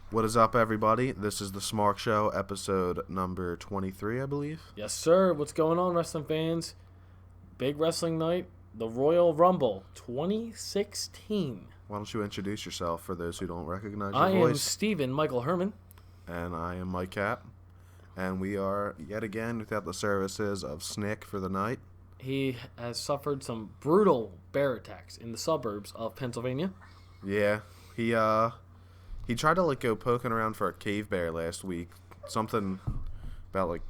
What is up, everybody? This is the Smark Show, episode number 23, I believe. Yes, sir. What's going on, wrestling fans? Big wrestling night, the Royal Rumble 2016. Why don't you introduce yourself for those who don't recognize your I voice? am Steven Michael Herman. And I am Mike Cap. And we are, yet again, without the services of Snick for the night. He has suffered some brutal bear attacks in the suburbs of Pennsylvania. Yeah, he tried to, go poking around for a cave bear last week. Something about,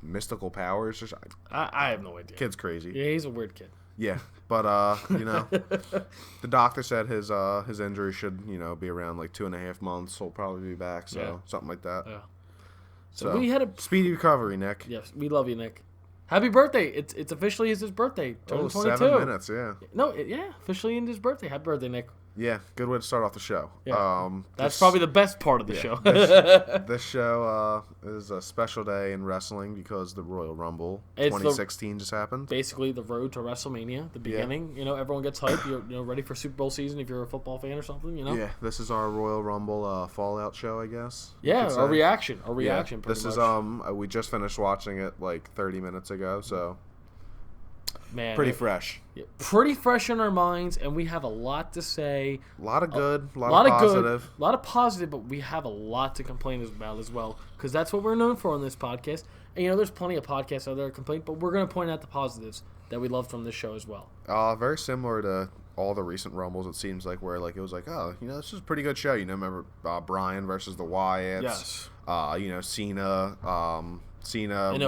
mystical powers or something. I have no idea. Kid's crazy. Yeah, he's a weird kid. Yeah, but, the doctor said his injury should, be around, 2.5 months. He'll probably be back, so Yeah. something like that. Yeah. So we had a speedy recovery, Nick. Yes, we love you, Nick. Happy birthday! It's officially his birthday. Turning 22. 7 minutes, yeah. No, officially in his birthday. Happy birthday, Nick. Yeah, good way to start off the show. Yeah. That's probably the best part of the show. This show is a special day in wrestling because the Royal Rumble 2016 just happened. Basically, the road to WrestleMania, the beginning. Yeah. Everyone gets hyped. You're ready for Super Bowl season if you're a football fan or something. Yeah, this is our Royal Rumble Fallout show, I guess. Yeah, our reaction. Our yeah, reaction. This much. is we just finished watching it 30 minutes ago, so. Man, pretty fresh. Yeah, pretty fresh in our minds, and we have a lot to say. A lot of good, a lot of positive. A lot of positive, but we have a lot to complain about as well, because that's what we're known for on this podcast. And, there's plenty of podcasts out there to complain, but we're going to point out the positives that we love from this show as well. Very similar to all the recent Rumbles, it seems like, where, it was this is a pretty good show. Remember Bryan versus the Wyatts? Yes. Cena,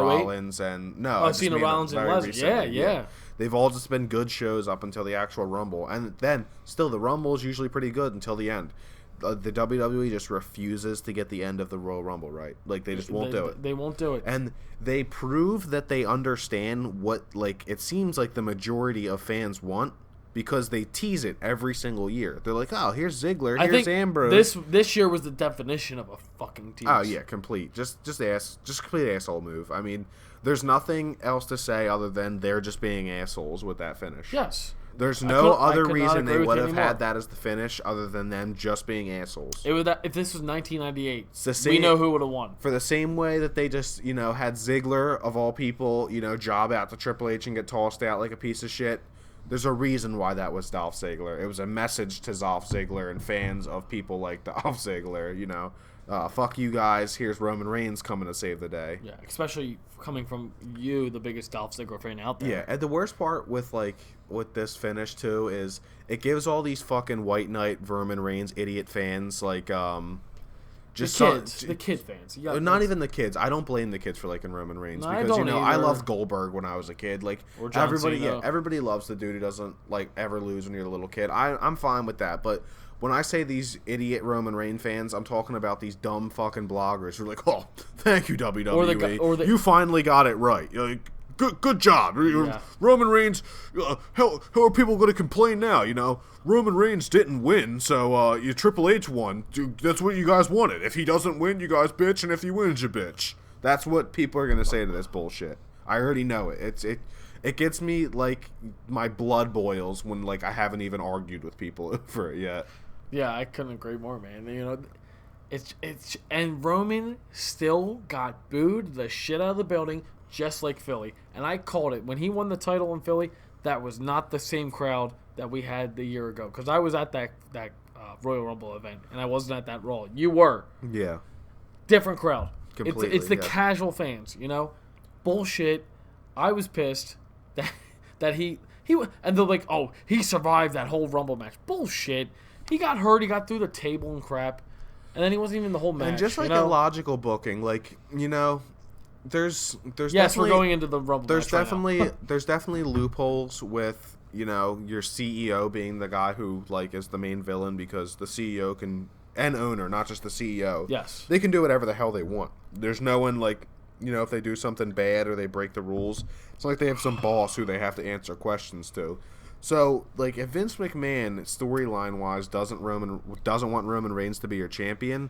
Rollins, and Cena, Rollins, and Lesnar. Yeah. They've all just been good shows up until the actual Rumble, and then still the Rumble is usually pretty good until the end. The WWE just refuses to get the end of the Royal Rumble right. They just won't do it. They won't do it, and they prove that they understand what it seems like the majority of fans want. Because they tease it every single year. They're like, oh, here's Ziggler, here's Ambrose. This year was the definition of a fucking tease. Oh, yeah, complete. Just complete asshole move. I mean, there's nothing else to say other than they're just being assholes with that finish. Yes. There's no other reason they would have had that as the finish other than them just being assholes. If this was 1998, we know who would have won. For the same way that they just, had Ziggler, of all people, job out to Triple H and get tossed out like a piece of shit. There's a reason why that was Dolph Ziggler. It was a message to Dolph Ziggler and fans of people like Dolph Ziggler, fuck you guys, here's Roman Reigns coming to save the day. Yeah, especially coming from you, the biggest Dolph Ziggler fan out there. Yeah, and the worst part with this finish too is it gives all these fucking White Knight, Roman Reigns, idiot fans just the kid fans. Not even the kids. I don't blame the kids for liking Roman Reigns because I loved Goldberg when I was a kid. Or John everybody, Cena. Everybody loves the dude who doesn't ever lose when you're a little kid. I'm fine with that, but when I say these idiot Roman Reigns fans, I'm talking about these dumb fucking bloggers who are like, "Oh, thank you WWE, you finally got it right." Good job. Yeah. Roman Reigns, how are people going to complain now? Roman Reigns didn't win, so Triple H won. That's what you guys wanted. If he doesn't win, you guys bitch, and if he wins, you bitch. That's what people are going to say to this bullshit. I already know it. It gets me, my blood boils when, I haven't even argued with people over it yet. Yeah, I couldn't agree more, man. And Roman still got booed the shit out of the building, just like Philly. And I called it. When he won the title in Philly, that was not the same crowd that we had the year ago. Because I was at that Royal Rumble event, and I wasn't at that Raw. You were. Yeah. Different crowd. Completely. It's the casual fans, Bullshit. I was pissed that he and they're like, oh, he survived that whole Rumble match. Bullshit. He got hurt. He got through the table and crap. And then he wasn't even in the whole match. And just illogical booking, There's yes, we're going into the Rumble. There's definitely loopholes with your CEO being the guy who is the main villain because the CEO can and owner, not just the CEO. Yes, they can do whatever the hell they want. There's no one if they do something bad or they break the rules, it's like they have some boss who they have to answer questions to. So if Vince McMahon storyline wise doesn't want Roman Reigns to be your champion,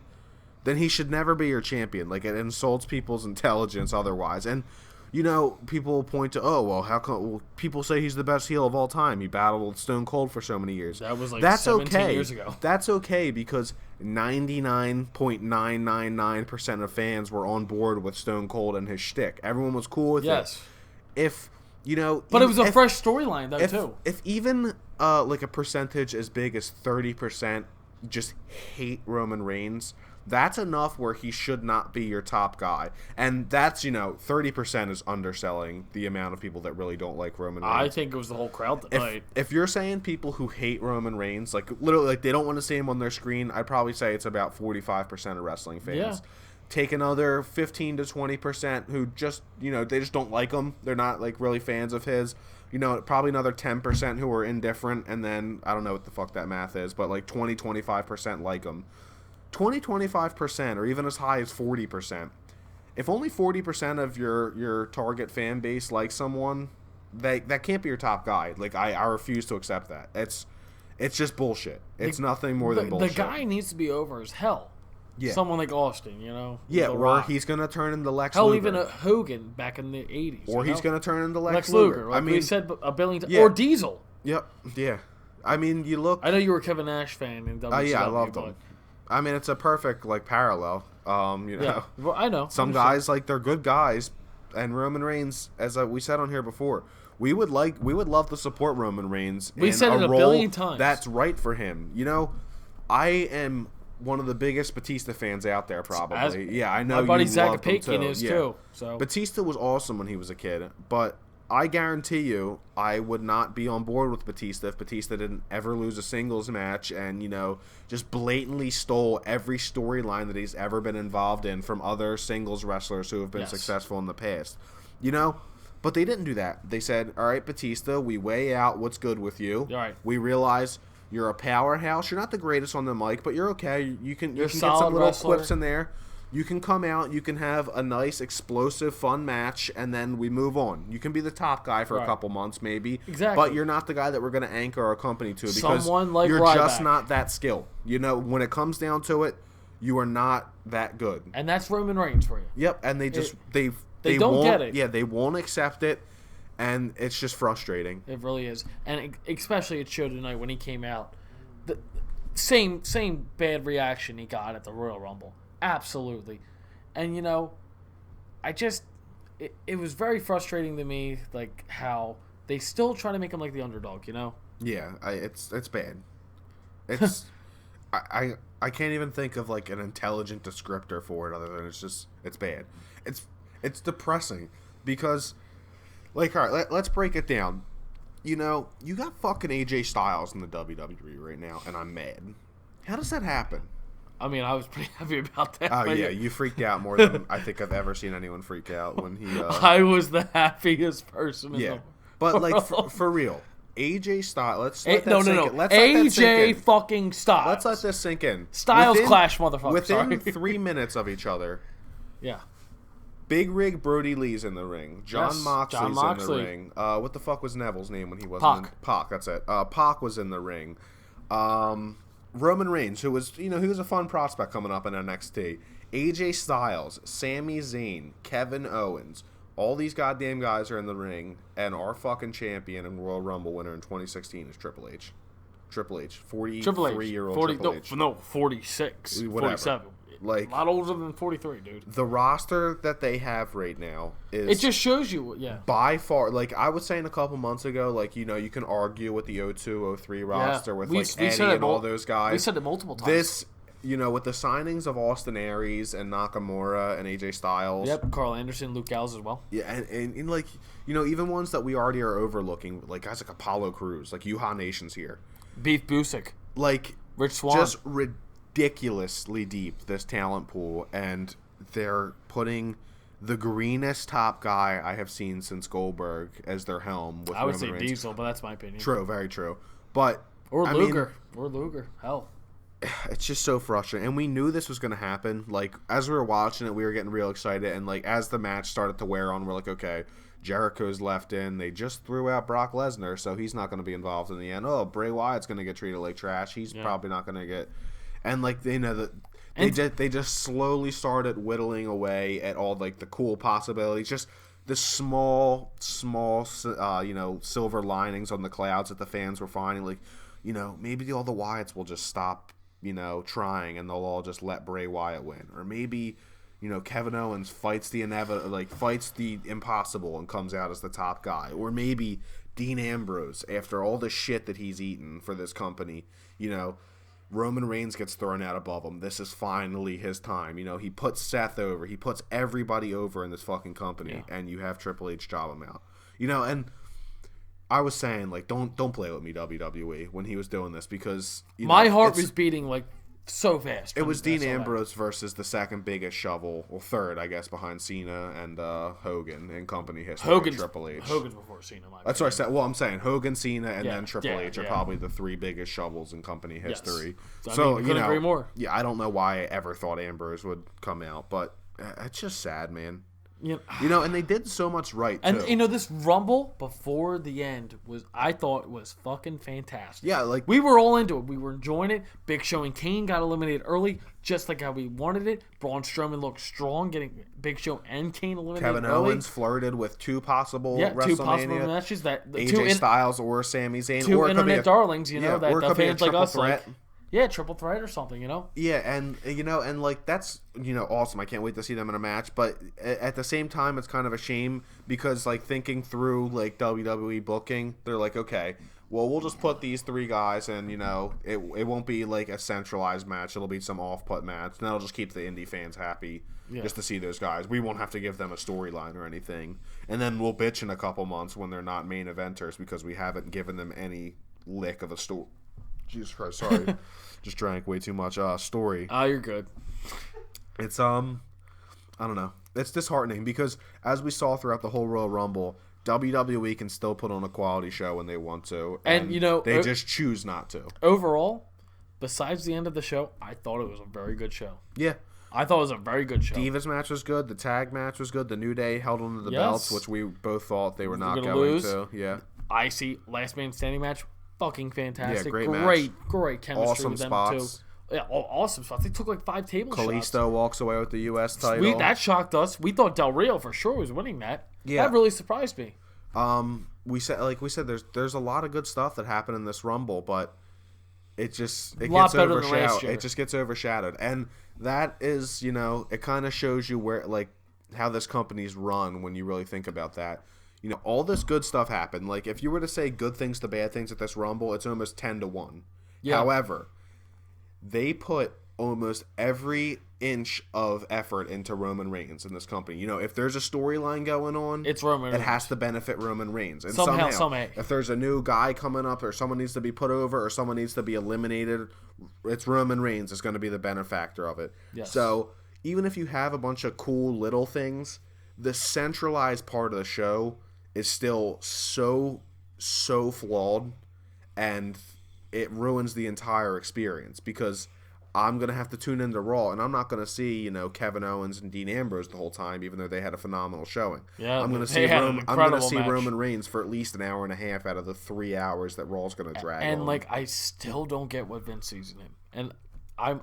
then he should never be your champion. It insults people's intelligence otherwise. And you know, people point to, oh, well, how come? Well, people say he's the best heel of all time. He battled with Stone Cold for so many years. That was like That's 17 okay. years ago. That's okay because 99.999% of fans were on board with Stone Cold and his shtick. Everyone was cool with it. If you know, but it was a fresh storyline though too. If even like a percentage as big as 30% just hate Roman Reigns, that's enough where he should not be your top guy. And that's, 30% is underselling the amount of people that really don't like Roman Reigns. I think it was the whole crowd tonight. If you're saying people who hate Roman Reigns, like literally, like they don't want to see him on their screen, I'd probably say it's about 45% of wrestling fans. Yeah. Take another 15 to 20% who just, they just don't like him. They're not like really fans of his. Probably another 10% who are indifferent, and then I don't know what the fuck that math is, but like 25% like him. 25%, or even as high as 40%. If only 40% of your target fan base likes someone, that can't be your top guy. Like I refuse to accept that. It's just bullshit. It's nothing more than bullshit. The guy needs to be over as hell. Yeah. Someone like Austin, Yeah, or he's gonna turn into Lex Luger. Luger. Even a Hogan back in the 80s. Or he's gonna turn into Lex Luger. Like we said a billion times. Or Diesel. Yep. Yeah. I mean, you look. I know you were a Kevin Nash fan in WCW. Yeah, I loved him. I mean, it's a perfect parallel. Yeah, well, I know. Some guys they're good guys, and Roman Reigns, as we said on here before, we would love to support Roman Reigns. We said it a billion times. That's right for him. I am one of the biggest Batista fans out there, probably. I know. My buddy you Zach Apikian is too. So Batista was awesome when he was a kid, but I guarantee you, I would not be on board with Batista if Batista didn't ever lose a singles match and, just blatantly stole every storyline that he's ever been involved in from other singles wrestlers who have been successful in the past. But they didn't do that. They said, all right, Batista, we weigh out what's good with you. All right. We realize you're a powerhouse. You're not the greatest on the mic, but you're okay. You can get some little wrestler. clips in there. You can come out, you can have a nice, explosive, fun match, and then we move on. You can be the top guy for a couple months, maybe. Exactly. But you're not the guy that we're going to anchor our company to because like you're Ryback. just not that skilled. When it comes down to it, you are not that good. And that's Roman Reigns for you. Yep, and they don't won't get it. Yeah, they won't accept it, and it's just frustrating. It really is. And especially it showed tonight when he came out. The same bad reaction he got at the Royal Rumble. Absolutely. And, it was very frustrating to me, like, how they still try to make him like the underdog, Yeah, it's bad. It's, I can't even think of, like, an intelligent descriptor for it other than it's bad. It's depressing because, like, all right, let's break it down. You got fucking AJ Styles in the WWE right now, and I'm mad. How does that happen? I mean, I was pretty happy about that. Oh, yeah, you freaked out more than I think I've ever seen anyone freak out when he... I was the happiest person in the world. But, like, for real, AJ Styles... Let's let AJ fucking Styles. Let's let this sink in. Styles clash, motherfucker. Within 3 minutes of each other... Yeah. Big Rig Brody Lee's in the ring. John Moxley's in the ring. What the fuck was Neville's name when he wasn't in... Pac, that's it. Pac was in the ring. Roman Reigns, who was, he was a fun prospect coming up in NXT. AJ Styles, Sami Zayn, Kevin Owens. All these goddamn guys are in the ring, and our fucking champion and Royal Rumble winner in 2016 is Triple H. Triple H, 43-year-old Triple H. No, 46, Whatever. 47. Like, a lot older than 43, dude. The roster that they have right now is... It just shows you, by far, like, I was saying a couple months ago, like, you can argue with the 02, 03 roster with, Eddie and all those guys. We said it multiple times. This, with the signings of Austin Aries and Nakamura and AJ Styles. Yep, Carl Anderson, Luke Gallows as well. Yeah, and like, even ones that we already are overlooking, like guys like Apollo Crews, like Yuha Nation's here. Beef Busick. Like, Rich Swann. Just ridiculously deep, this talent pool, and they're putting the greenest top guy I have seen since Goldberg as their helm. With I would Roman say Reigns. Diesel, but that's my opinion. True, very true. But or Luger. Hell, it's just so frustrating, and we knew this was going to happen. Like, as we were watching it, we were getting real excited, and like as the match started to wear on, we're like, okay, Jericho's left in. They just threw out Brock Lesnar, so he's not going to be involved in the end. Oh, Bray Wyatt's going to get treated like trash. He's probably not going to get. And like they just slowly started whittling away at all like the cool possibilities. Just the small, silver linings on the clouds that the fans were finding. Like, maybe all the Wyatts will just stop, trying, and they'll all just let Bray Wyatt win. Or maybe, Kevin Owens fights the impossible and comes out as the top guy. Or maybe Dean Ambrose, after all the shit that he's eaten for this company, Roman Reigns gets thrown out above him. This is finally his time. He puts Seth over. He puts everybody over in this fucking company, and you have Triple H job him out. And I was saying, like, don't play with me, WWE, when he was doing this, because my heart was beating like so fast. It was Dean Ambrose versus the second biggest shovel, or third, I guess, behind Cena and Hogan in company history. Triple H. Hogan's before Cena. That's what I said. Well, I'm saying Hogan, Cena, and then Triple H are probably the three biggest shovels in company history. Yes. So couldn't agree more. Yeah, I don't know why I ever thought Ambrose would come out, but it's just sad, man. And they did so much right, too. And, this Rumble before the end I thought was fucking fantastic. Yeah, like... We were all into it. We were enjoying it. Big Show and Kane got eliminated early, just like how we wanted it. Braun Strowman looked strong, getting Big Show and Kane eliminated Kevin early. Owens flirted with two possible matches. AJ Styles or Sami Zayn. Two internet darlings, that the fans like us threat. like... Yeah, triple threat or something, Yeah, and like that's awesome. I can't wait to see them in a match. But at the same time, it's kind of a shame because like thinking through like WWE booking, they're like, okay, well we'll just put these three guys, and it won't be like a centralized match. It'll be some off-put match, and that'll just keep the indie fans happy just to see those guys. We won't have to give them a storyline or anything, and then we'll bitch in a couple months when they're not main eventers because we haven't given them any lick of a story. Jesus Christ, sorry. Just drank way too much story. Oh, you're good. It's I don't know. It's disheartening because as we saw throughout the whole Royal Rumble, WWE can still put on a quality show when they want to. And they just choose not to. Overall, besides the end of the show, I thought it was a very good show. Yeah. I thought it was a very good show. Divas match was good. The tag match was good. The New Day held onto the belts, which we both thought they were not going lose. to. Yeah. IC Last Man Standing match. Fucking fantastic. Yeah, great chemistry awesome with them spots. too. Yeah, awesome spots. They took like 5 table shots. Kalisto walks away with the U.S. title. That shocked us. We thought Del Rio for sure was winning that. Yeah. That really surprised me. We said there's a lot of good stuff that happened in this Rumble, but it gets overshadowed. It just gets overshadowed. And that is, it kind of shows you where how this company's run when you really think about that. All this good stuff happened. Like, if you were to say good things to bad things at this Rumble, it's almost 10-1. Yeah. However, they put almost every inch of effort into Roman Reigns in this company. If there's a storyline going on, it's Roman Reigns. It has to benefit Roman Reigns. And somehow, if there's a new guy coming up or someone needs to be put over or someone needs to be eliminated, it's Roman Reigns is going to be the benefactor of it. Yes. So, even if you have a bunch of cool little things, the centralized part of the show is still so flawed, and it ruins the entire experience because I'm going to have to tune into Raw, and I'm not going to see, Kevin Owens and Dean Ambrose the whole time, even though they had a phenomenal showing. Yeah, I'm going to see Roman Reigns for at least an hour and a half out of the 3 hours that Raw's going to drag on. And, I still don't get what Vince sees in him. And I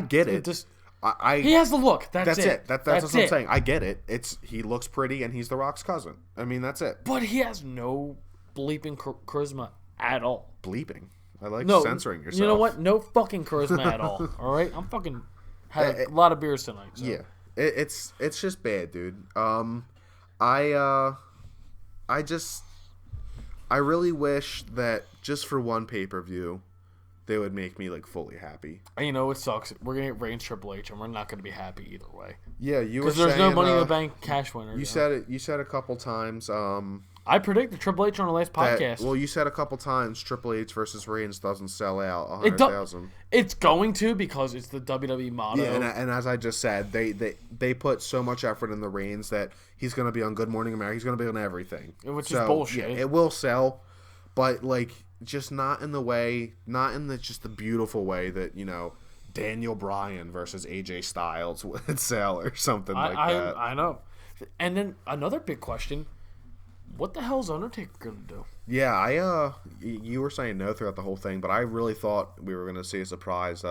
get it. He has the look. That's it. That's what I'm saying. I get it. He looks pretty, and he's The Rock's cousin. I mean, that's it. But he has no bleeping charisma at all. Bleeping? I like censoring yourself. You know what? No fucking charisma at all. All right? I'm fucking had a lot of beers tonight. So. Yeah. It's just bad, dude. I really wish that just for one pay-per-view, they would make me fully happy. It sucks. We're gonna get Reigns Triple H, and we're not gonna be happy either way. Yeah, you were because there's no Money in the Bank cash winner. You said it. You said a couple times. I predicted Triple H on the last podcast. You said a couple times Triple H versus Reigns doesn't sell out 100,000. It's going to because it's the WWE motto. Yeah, and as I just said, they put so much effort in the Reigns that he's gonna be on Good Morning America. He's gonna be on everything, which is bullshit. Yeah, it will sell, but just not in the way, not in just the beautiful way that Daniel Bryan versus AJ Styles would sell or something like that. I know. And then another big question: What the hell is Undertaker gonna do? Yeah, you were saying no throughout the whole thing, but I really thought we were gonna see a surprise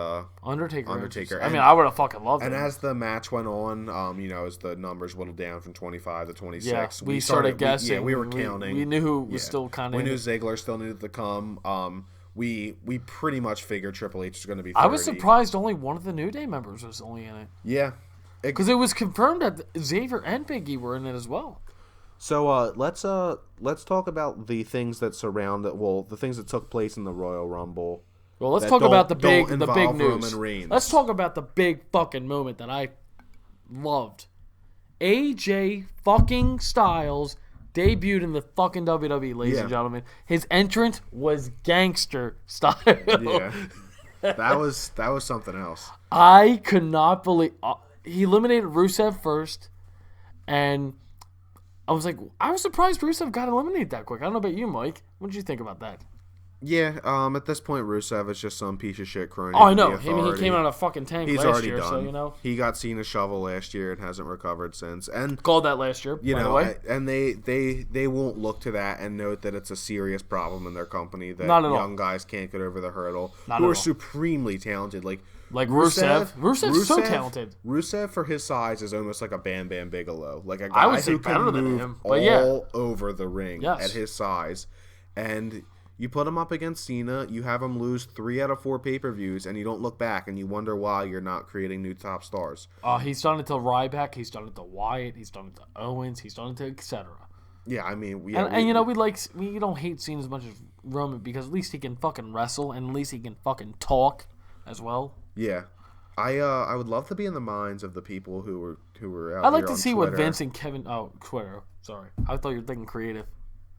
Undertaker. And, I mean, I would have fucking loved it. And as the match went on, as the numbers whittled down from 25 to 26, yeah, we started guessing. We were counting. We knew who was still kind of. We knew Ziggler still needed to come. We pretty much figured Triple H was going to be 30. I was surprised only one of the New Day members was only in it. Yeah. Because it was confirmed that Xavier and Big E were in it as well. So let's talk about the things that surround it. Well, the things that took place in the Royal Rumble. Well, let's talk about the big news. Reigns. Let's talk about the big fucking moment that I loved. AJ fucking Styles debuted in the fucking WWE, ladies and gentlemen. His entrance was gangster style. Yeah, that was something else. I could not believe he eliminated Rusev first, and I was surprised Rusev got eliminated that quick. I don't know about you, Mike. What did you think about that? Yeah, at this point, Rusev is just some piece of shit crony. Oh, I know. I mean, he came out of a fucking tank last year, done. So, you know. He got Cena's shovel last year and hasn't recovered since. And called that last year, by the way. And they won't look to that and note that it's a serious problem in their company that young guys can't get over the hurdle. Who are supremely talented. Like Rusev. Rusev's so talented. Rusev, for his size, is almost like a Bam Bam Bigelow. Like a guy who can move all over the ring at his size. And you put him up against Cena, you have him lose 3 out of 4 pay-per-views, and you don't look back and you wonder why you're not creating new top stars. He's done it to Ryback, he's done it to Wyatt, he's done it to Owens, he's done it to etc. Yeah, I mean, we don't hate Cena as much as Roman because at least he can fucking wrestle and at least he can fucking talk as well. Yeah. I would love to be in the minds of the people who were out. I'd like to see Twitter. what Vince and Kevin. Oh, Twitter. Sorry, I thought you were thinking creative.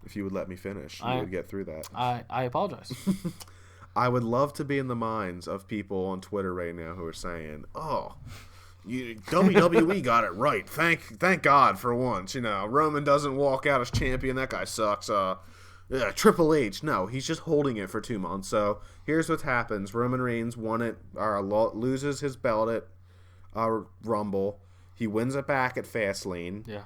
If you would let me finish, we would get through that. I apologize. I would love to be in the minds of people on Twitter right now who are saying, WWE got it right. Thank God for once. Roman doesn't walk out as champion. That guy sucks. Triple H. No, he's just holding it for 2 months. So here's what happens. Roman Reigns loses his belt at Rumble. He wins it back at Fastlane. Yeah.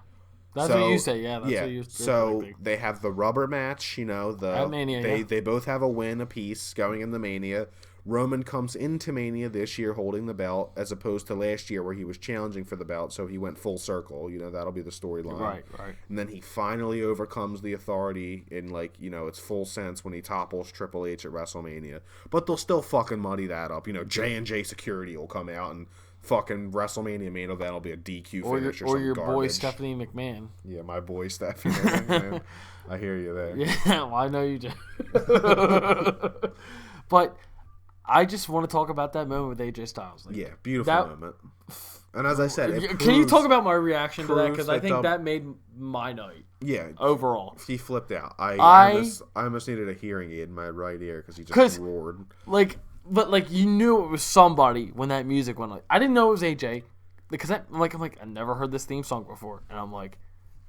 That's what you say, yeah. That's what you so they have the rubber match, at Mania, they both have a win apiece going into Mania. Roman comes into Mania this year holding the belt, as opposed to last year where he was challenging for the belt, so he went full circle. That'll be the storyline. Right. And then he finally overcomes the Authority in, its full sense when he topples Triple H at WrestleMania. But they'll still fucking muddy that up. J&J Security will come out and fucking WrestleMania main event will be a DQ finish or your garbage. Boy Stephanie McMahon. Yeah, my boy Stephanie McMahon. I hear you there. Yeah, well, I know you do. But I just want to talk about that moment with AJ Styles. Beautiful moment. And as I said, can you talk about my reaction to that? Because I think that made my night. Yeah, overall, he flipped out. I almost needed a hearing aid in my right ear because he just roared. But you knew it was somebody when that music went. I didn't know it was AJ because I'm like I never heard this theme song before, and I'm like,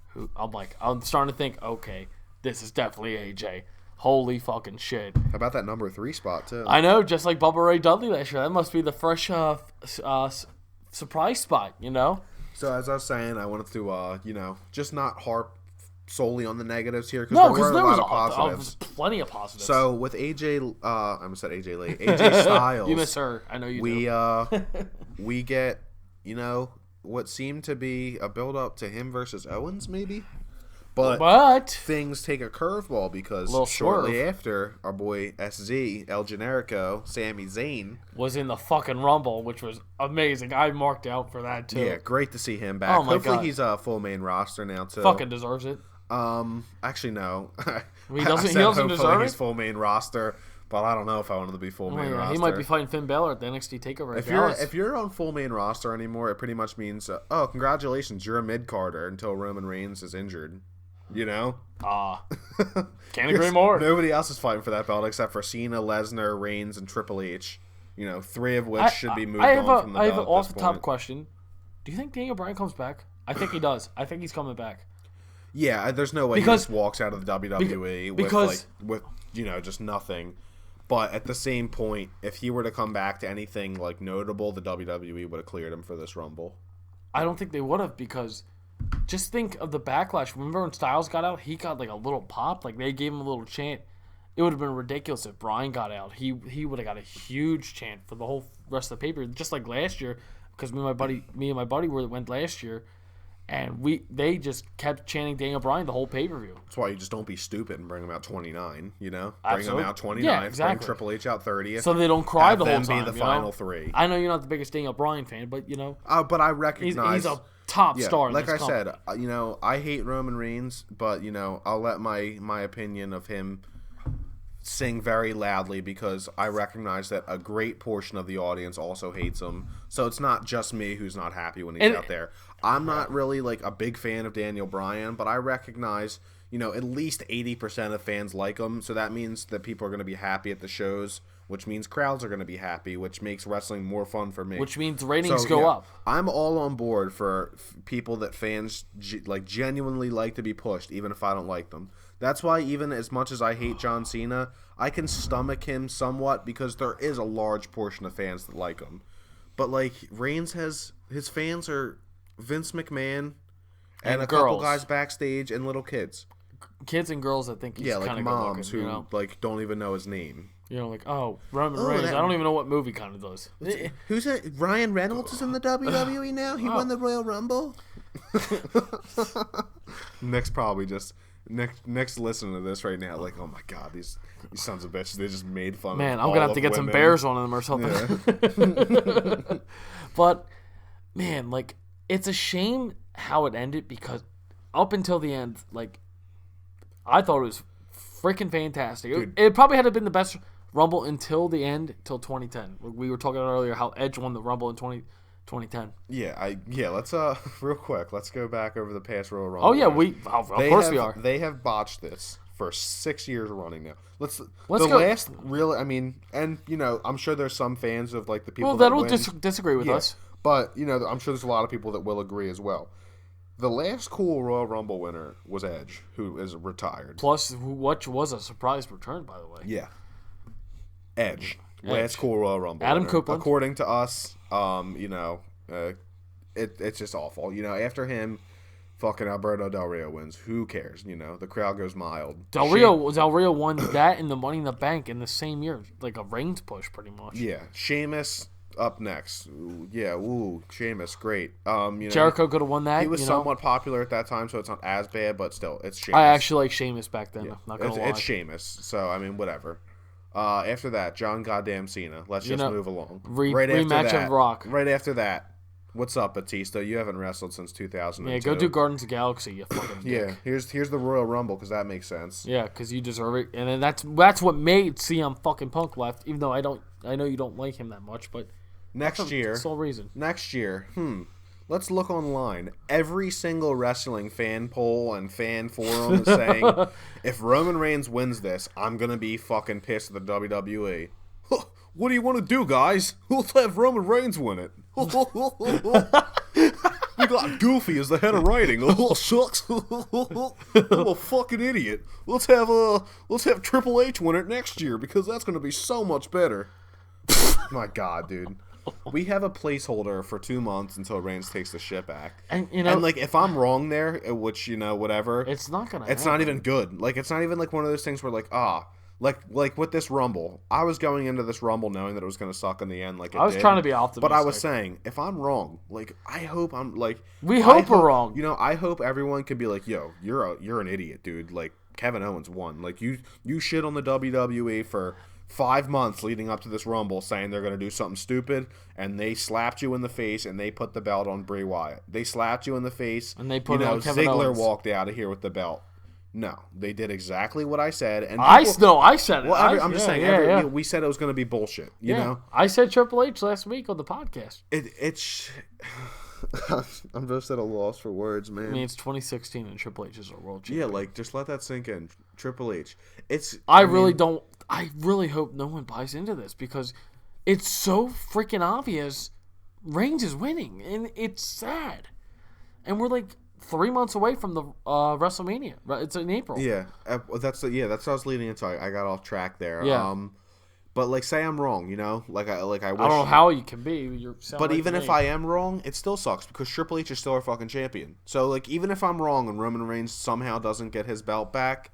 who? I'm starting to think, okay, this is definitely AJ. Holy fucking shit! How about that number 3 spot too? I know, just like Bubba Ray Dudley last year. That must be the fresh surprise spot, So as I was saying, I wanted to just not harp solely on the negatives here because there were a lot of positives. Plenty of positives. So with AJ, I almost said AJ Lee, AJ Styles. You miss her. I know you do. We get what seemed to be a build up to him versus Owens, maybe. But things take a curveball because shortly after, our boy SZ, El Generico, Sami Zayn, was in the fucking Rumble, which was amazing. I marked out for that too. Yeah, great to see him back. Hopefully he's a full main roster now too. Fucking deserves it. Actually no. He doesn't deserve it. He's full main roster, but I don't know if I want him to be full main roster. He might be fighting Finn Balor at the NXT Takeover. If you're on full main roster anymore, it pretty much means congratulations, you're a mid carder until Roman Reigns is injured. Can't agree more. Nobody else is fighting for that belt except for Cena, Lesnar, Reigns, and Triple H. 3 of which should be moved on from the belt. I have an off-the-top question. Do you think Daniel Bryan comes back? I think he does. I think he's coming back. Yeah, there's no way he just walks out of the WWE with just nothing. But at the same point, if he were to come back to anything notable, the WWE would have cleared him for this Rumble. I don't think they would have because just think of the backlash. Remember when Styles got out? He got like a little pop. Like they gave him a little chant. It would have been ridiculous if Bryan got out. He would have got a huge chant for the whole rest of the paper, just like last year. Because me and my buddy went last year, and they just kept chanting Daniel Bryan the whole pay-per-view. That's why you just don't be stupid and bring him out 29. You know, Absolutely. Bring him out 29. Yeah, exactly. Bring Triple H out 30th. So they don't cry the whole time. Have them be the final three. I know you're not the biggest Daniel Bryan fan, but you know. But I recognize he's a top star. Like I said, you know, I hate Roman Reigns, but you know, I'll let my opinion of him sing very loudly because I recognize that a great portion of the audience also hates him. So it's not just me who's not happy when he's out there. I'm not really like a big fan of Daniel Bryan, but I recognize, you know, at least 80% of fans like him. So that means that people are going to be happy at the shows, which means crowds are going to be happy, which makes wrestling more fun for me. Which means ratings go up. I'm all on board for people that fans genuinely like to be pushed, even if I don't like them. That's why even as much as I hate John Cena, I can stomach him somewhat because there is a large portion of fans that like him. But like Reigns his fans are Vince McMahon and a couple guys backstage and little kids. Kids and girls that think he's kind of like moms who like don't even know his name. You know, like, Roman Reigns. I don't even know what movie kind of does. Who's that? Ryan Reynolds is in the WWE now? He won the Royal Rumble? Nick's probably just... Nick's listening to this right now, like, oh my god, these sons of bitches, they just made fun of Man, I'm going to have to get some bears on them or something. Yeah. But, man, like, it's a shame how it ended because up until the end, like, I thought it was freaking fantastic. It probably had been the best Rumble until the end, till 2010. We were talking earlier how Edge won the Rumble in 2010. Yeah, let's real quick, let's go back over the past Royal Rumble. Oh yeah, of course we are. They have botched this for 6 years running now. Let's go. Last really, I mean, and you know, I'm sure there's some fans of like the people that'll disagree with us. But you know, I'm sure there's a lot of people that will agree as well. The last cool Royal Rumble winner was Edge, who is retired. Plus, what was a surprise return, by the way. Yeah. Edge. Last cool Royal Rumble Adam winner. Copeland. According to us, you know, it's just awful. You know, after him, fucking Alberto Del Rio wins. Who cares? You know, the crowd goes mild. Del Rio won that and the Money in the Bank in the same year. Like a Reigns push, pretty much. Yeah. Sheamus up next. Sheamus, great. You know, Jericho could have won that. He was somewhat popular at that time, so it's not as bad, but still, it's Sheamus. I actually like Sheamus back then. Yeah. Not gonna lie. It's Sheamus, so I mean, whatever. After that, John Goddamn Cena. Let's just move along. Rematch of Rock. Right after that, what's up, Batista? You haven't wrestled since 2002. Yeah, go do Guardians of the Galaxy, you fucking dick. Yeah, here's the Royal Rumble because that makes sense. Yeah, because you deserve it, and then that's what made CM fucking Punk left. Even though I know you don't like him that much, but next year, that's the sole reason. Next year, let's look online. Every single wrestling fan poll and fan forum is saying, if Roman Reigns wins this, I'm going to be fucking pissed at the WWE. What do you want to do, guys? Let's have Roman Reigns win it. We got Goofy as the head of writing. Oh, shucks. I'm a fucking idiot. Let's have Triple H win it next year because that's going to be so much better. My God, dude. We have a placeholder for 2 months until Reigns takes the shit back. And you know, and like if I'm wrong there, which you know, whatever, it's not gonna. It's not even good. Like it's not even like one of those things where like with this Rumble, I was going into this Rumble knowing that it was gonna suck in the end. Like I was trying to be optimistic, but I was saying if I'm wrong, like I hope I'm like we hope we're wrong. You know, I hope everyone could be like, yo, you're an idiot, dude. Like Kevin Owens won. Like you shit on the WWE for 5 months leading up to this Rumble saying they're going to do something stupid, and they slapped you in the face, and they put the belt on Bray Wyatt. They slapped you in the face, and they put it on Kevin Ziggler Owens. Walked out of here with the belt. No, they did exactly what I said. And I said it. Well, I'm just saying, we said it was going to be bullshit. You know, I said Triple H last week on the podcast. It's. I'm just at a loss for words, man. I mean, it's 2016 and Triple H is a world champion. Yeah, like just let that sink in. Triple H. I really hope no one buys into this because it's so freaking obvious Reigns is winning, and it's sad. And we're like 3 months away from the WrestleMania. It's in April. Yeah, that's what I was leading into. I got off track there. Yeah. But like, say I'm wrong, you know, like I wish. I don't know how you can be. But even if I am wrong, it still sucks because Triple H is still our fucking champion. So like, even if I'm wrong and Roman Reigns somehow doesn't get his belt back,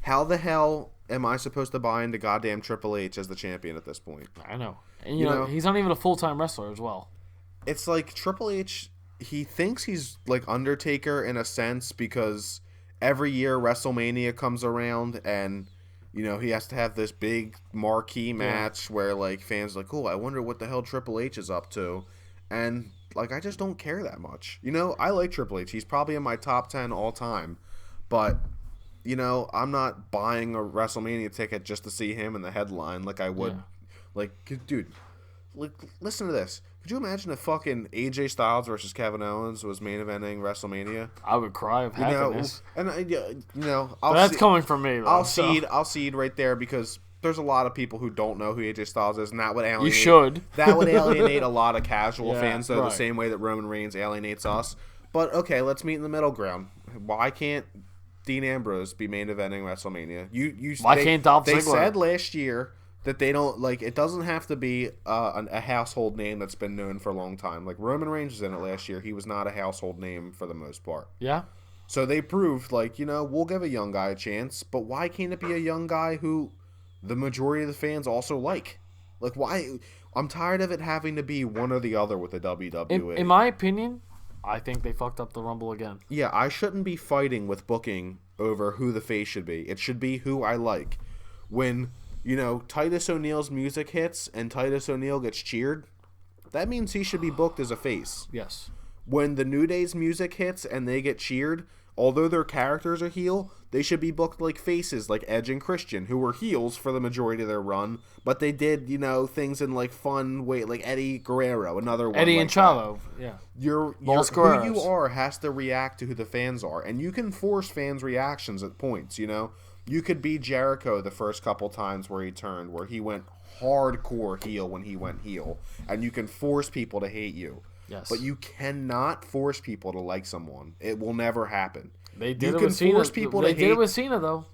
how the hell am I supposed to buy into goddamn Triple H as the champion at this point? I know, and you know he's not even a full-time wrestler as well. It's like Triple H. He thinks he's like Undertaker in a sense because every year WrestleMania comes around and. You know, he has to have this big marquee match where, like, fans are like, oh, I wonder what the hell Triple H is up to. And, like, I just don't care that much. You know, I like Triple H. He's probably in my top 10 all time. But, you know, I'm not buying a WrestleMania ticket just to see him in the headline like I would. Yeah. Like, dude, like, listen to this. Could you imagine if fucking AJ Styles versus Kevin Owens was main eventing WrestleMania? I would cry of happiness. And that's coming from me. Though, I'll cede right there because there's a lot of people who don't know who AJ Styles is, and that would alienate. You should. That would alienate a lot of casual fans, though, the same way that Roman Reigns alienates us. But okay, let's meet in the middle ground. Why can't Dean Ambrose be main eventing WrestleMania? Why can't Dolph Ziggler? They said last year. That they don't, like, it doesn't have to be a household name that's been known for a long time. Like, Roman Reigns was in it last year. He was not a household name for the most part. Yeah. So they proved, like, you know, we'll give a young guy a chance, but why can't it be a young guy who the majority of the fans also like? Like, why? I'm tired of it having to be one or the other with the WWE. In my opinion, I think they fucked up the Rumble again. Yeah, I shouldn't be fighting with booking over who the face should be. It should be who I like. When... You know, Titus O'Neil's music hits and Titus O'Neil gets cheered, that means he should be booked as a face. Yes. When the New Day's music hits and they get cheered, although their characters are heel, they should be booked like faces, like Edge and Christian, who were heels for the majority of their run, but they did, you know, things in like fun way, like Eddie Guerrero, another one. Eddie like and Chavo, yeah. Who you are has to react to who the fans are, and you can force fans' reactions at points, you know? You could be Jericho the first couple times where he turned, where he went hardcore heel when he went heel, and you can force people to hate you. Yes. But you cannot force people to like someone. It will never happen. They did it with Cena. They did it with Cena, though.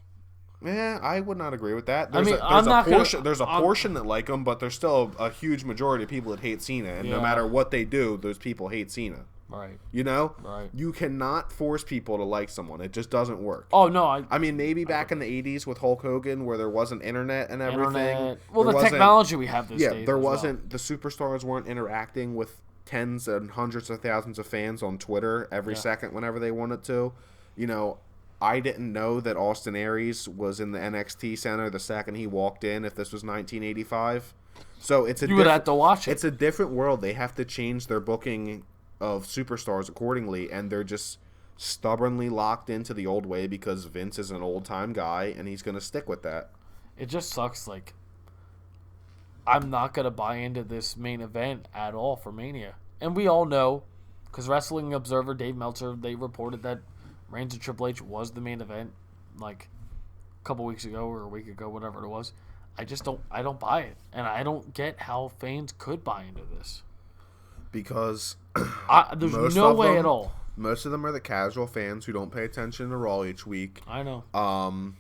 Yeah, I would not agree with that. There's a portion that like him, but there's still a huge majority of people that hate Cena, and no matter what they do, those people hate Cena. Right. You know? Right. You cannot force people to like someone. It just doesn't work. Oh, no. I mean, maybe back in the 80s with Hulk Hogan where there wasn't internet and everything. Well, the technology we have these days. Yeah, there wasn't. The superstars weren't interacting with tens and hundreds of thousands of fans on Twitter every second whenever they wanted to. You know, I didn't know that Austin Aries was in the NXT Center the second he walked in if this was 1985. So you would have to watch it. It's a different world. They have to change their booking of superstars accordingly, and they're just stubbornly locked into the old way because Vince is an old-time guy, and he's going to stick with that. It just sucks. Like, I'm not going to buy into this main event at all for Mania. And we all know, because Wrestling Observer, Dave Meltzer, they reported that Reigns and Triple H was the main event, like, a couple weeks ago or a week ago, whatever it was. I don't buy it. And I don't get how fans could buy into this. Because there's no way at all. Most of them are the casual fans who don't pay attention to Raw each week. I know.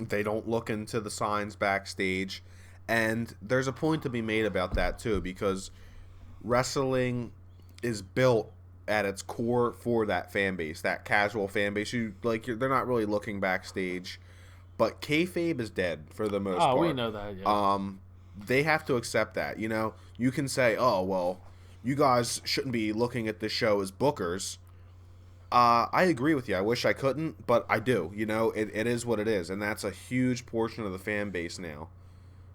They don't look into the signs backstage. And there's a point to be made about that, too, because wrestling is built at its core for that fan base, that casual fan base. They're not really looking backstage. But kayfabe is dead for the most part. Oh, we know that, yeah. They have to accept that, you know? You can say, oh, well, you guys shouldn't be looking at this show as bookers. I agree with you. I wish I couldn't, but I do. You know, it is what it is, and that's a huge portion of the fan base now.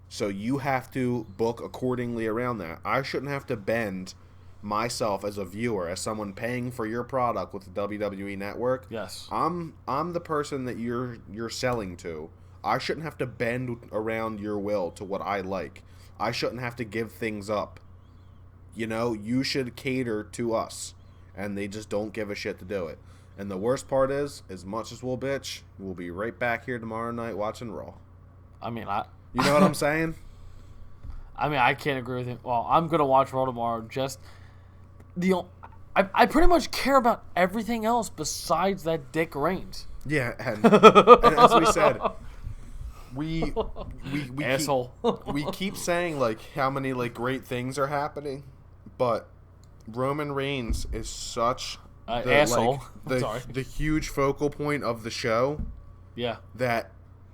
So you have to book accordingly around that. I shouldn't have to bend myself as a viewer, as someone paying for your product with the WWE Network. Yes. I'm the person that you're selling to. I shouldn't have to bend around your will to what I like. I shouldn't have to give things up. You know, you should cater to us. And they just don't give a shit to do it. And the worst part is, as much as we'll bitch, we'll be right back here tomorrow night watching Raw. You know what I'm saying? I can't agree with him. Well, I'm going to watch Raw tomorrow. I pretty much care about everything else besides that Dick Reigns. Yeah, and as we said, we asshole. We keep saying like how many like great things are happening, but Roman Reigns is such asshole. The huge focal point of the show. Yeah. That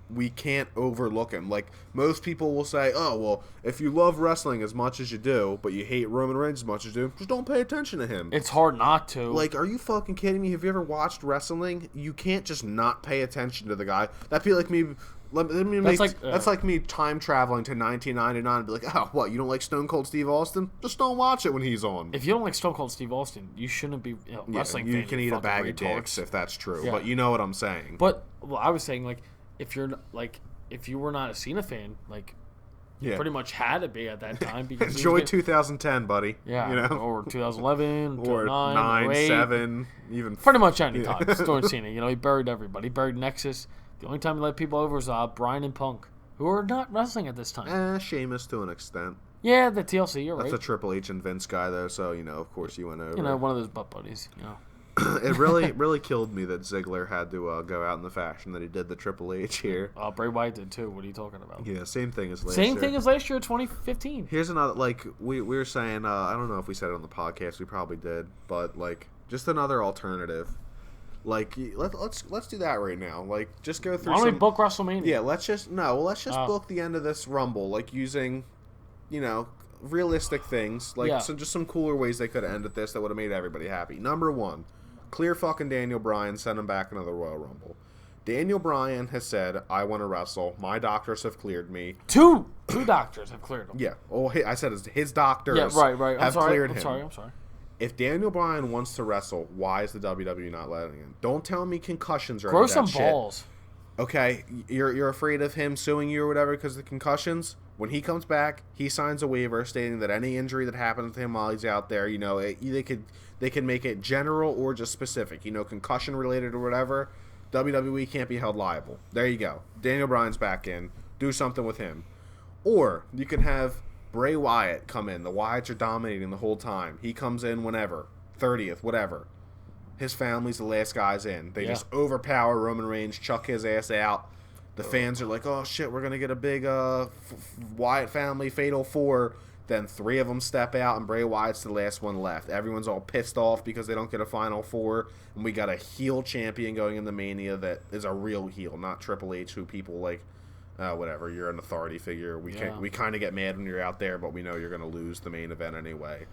we can't overlook him. Like, most people will say, oh, well, if you love wrestling as much as you do, but you hate Roman Reigns as much as you do, just don't pay attention to him. It's hard not to. Like, are you fucking kidding me? Have you ever watched wrestling? You can't just not pay attention to the guy. That'd be like me... That's like me time traveling to 1999 and be like, oh, what, you don't like Stone Cold Steve Austin? Just don't watch it when he's on. If you don't like Stone Cold Steve Austin, you shouldn't be wrestling. You can eat a bag of dicks if that's true, but you know what I'm saying. But I was saying, like, if you were not a Cena fan, like, you pretty much had to be at that time because enjoy 2010, buddy. Yeah, you know? or 2011, or 9, 7, even pretty much any time. During Cena, he buried everybody. He buried Nexus. The only time he let people over was Bryan and Punk, who are not wrestling at this time. Sheamus to an extent. Yeah, the TLC, you're right. That's a Triple H and Vince guy, though, so, of course you went over. One of those butt buddies, It really killed me that Ziggler had to go out in the fashion that he did the Triple H here. Bray Wyatt did, too. What are you talking about? Yeah, same thing as last year. Same thing as last year, 2015. Here's another, like, we were saying, I don't know if we said it on the podcast, we probably did, but, like, just another alternative. Like, let's do that right now. Like, just go through. Why don't we book WrestleMania? Yeah, let's just book the end of this Rumble, like using, realistic things, like just some cooler ways they could have ended this that would have made everybody happy. Number one, clear fucking Daniel Bryan, send him back into the Royal Rumble. Daniel Bryan has said, "I want to wrestle. My doctors have cleared me." Two doctors have cleared him. Yeah. Oh, I said his doctors. Yeah, right. Have cleared him. I'm sorry. If Daniel Bryan wants to wrestle, why is the WWE not letting him? Don't tell me concussions or grow some balls. Okay, you're afraid of him suing you or whatever because of the concussions? When he comes back, he signs a waiver stating that any injury that happens to him while he's out there, they can make it general or just specific, concussion related or whatever. WWE can't be held liable. There you go. Daniel Bryan's back in. Do something with him. Or you can have Bray Wyatt come in. The Wyatts are dominating the whole time. He comes in whenever. 30th, whatever. His family's the last guys in. They just overpower Roman Reigns, chuck his ass out. The fans are like, oh shit, we're going to get a big Wyatt family fatal 4. Then 3 of them step out and Bray Wyatt's the last one left. Everyone's all pissed off because they don't get a final 4. And we got a heel champion going into Mania that is a real heel, not Triple H, who people like, whatever, you're an authority figure. We kind of get mad when you're out there, but we know you're going to lose the main event anyway.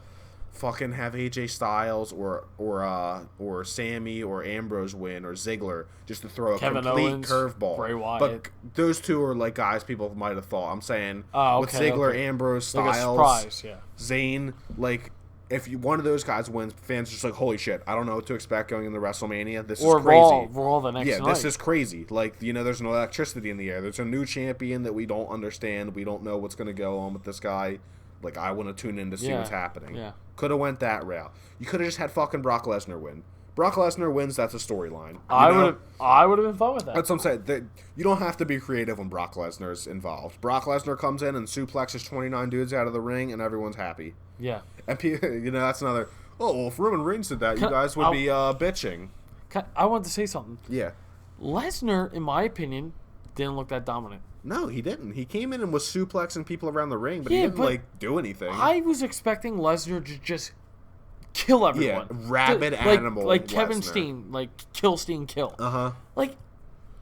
Fucking have AJ Styles or Sammy or Ambrose win or Ziggler just to throw a Kevin complete Owens, curveball. Bray Wyatt. But those two are like guys people might have thought. I'm saying with Ziggler, Ambrose, Styles, like a surprise, Zayn, like if one of those guys wins, fans are just like, holy shit, I don't know what to expect going into WrestleMania. This is crazy. Raw the next night. This is crazy. Like, there's no electricity in the air. There's a new champion that we don't understand. We don't know what's going to go on with this guy. Like, I want to tune in to see what's happening. Yeah. Could have went that route. You could have just had fucking Brock Lesnar win. Brock Lesnar wins, that's a storyline. I would have been fine with that. That's what I'm saying. You don't have to be creative when Brock Lesnar's involved. Brock Lesnar comes in and suplexes 29 dudes out of the ring, and everyone's happy. Yeah. And that's another, well, if Roman Reigns did that, you guys would be bitching. I want to say something. Yeah. Lesnar, in my opinion, didn't look that dominant. No, he didn't. He came in and was suplexing people around the ring, but he didn't, do anything. I was expecting Lesnar to just kill everyone. Yeah, rabid animal. Like Kevin Lesnar. Steen, like kill Steen, kill. Uh-huh. Like,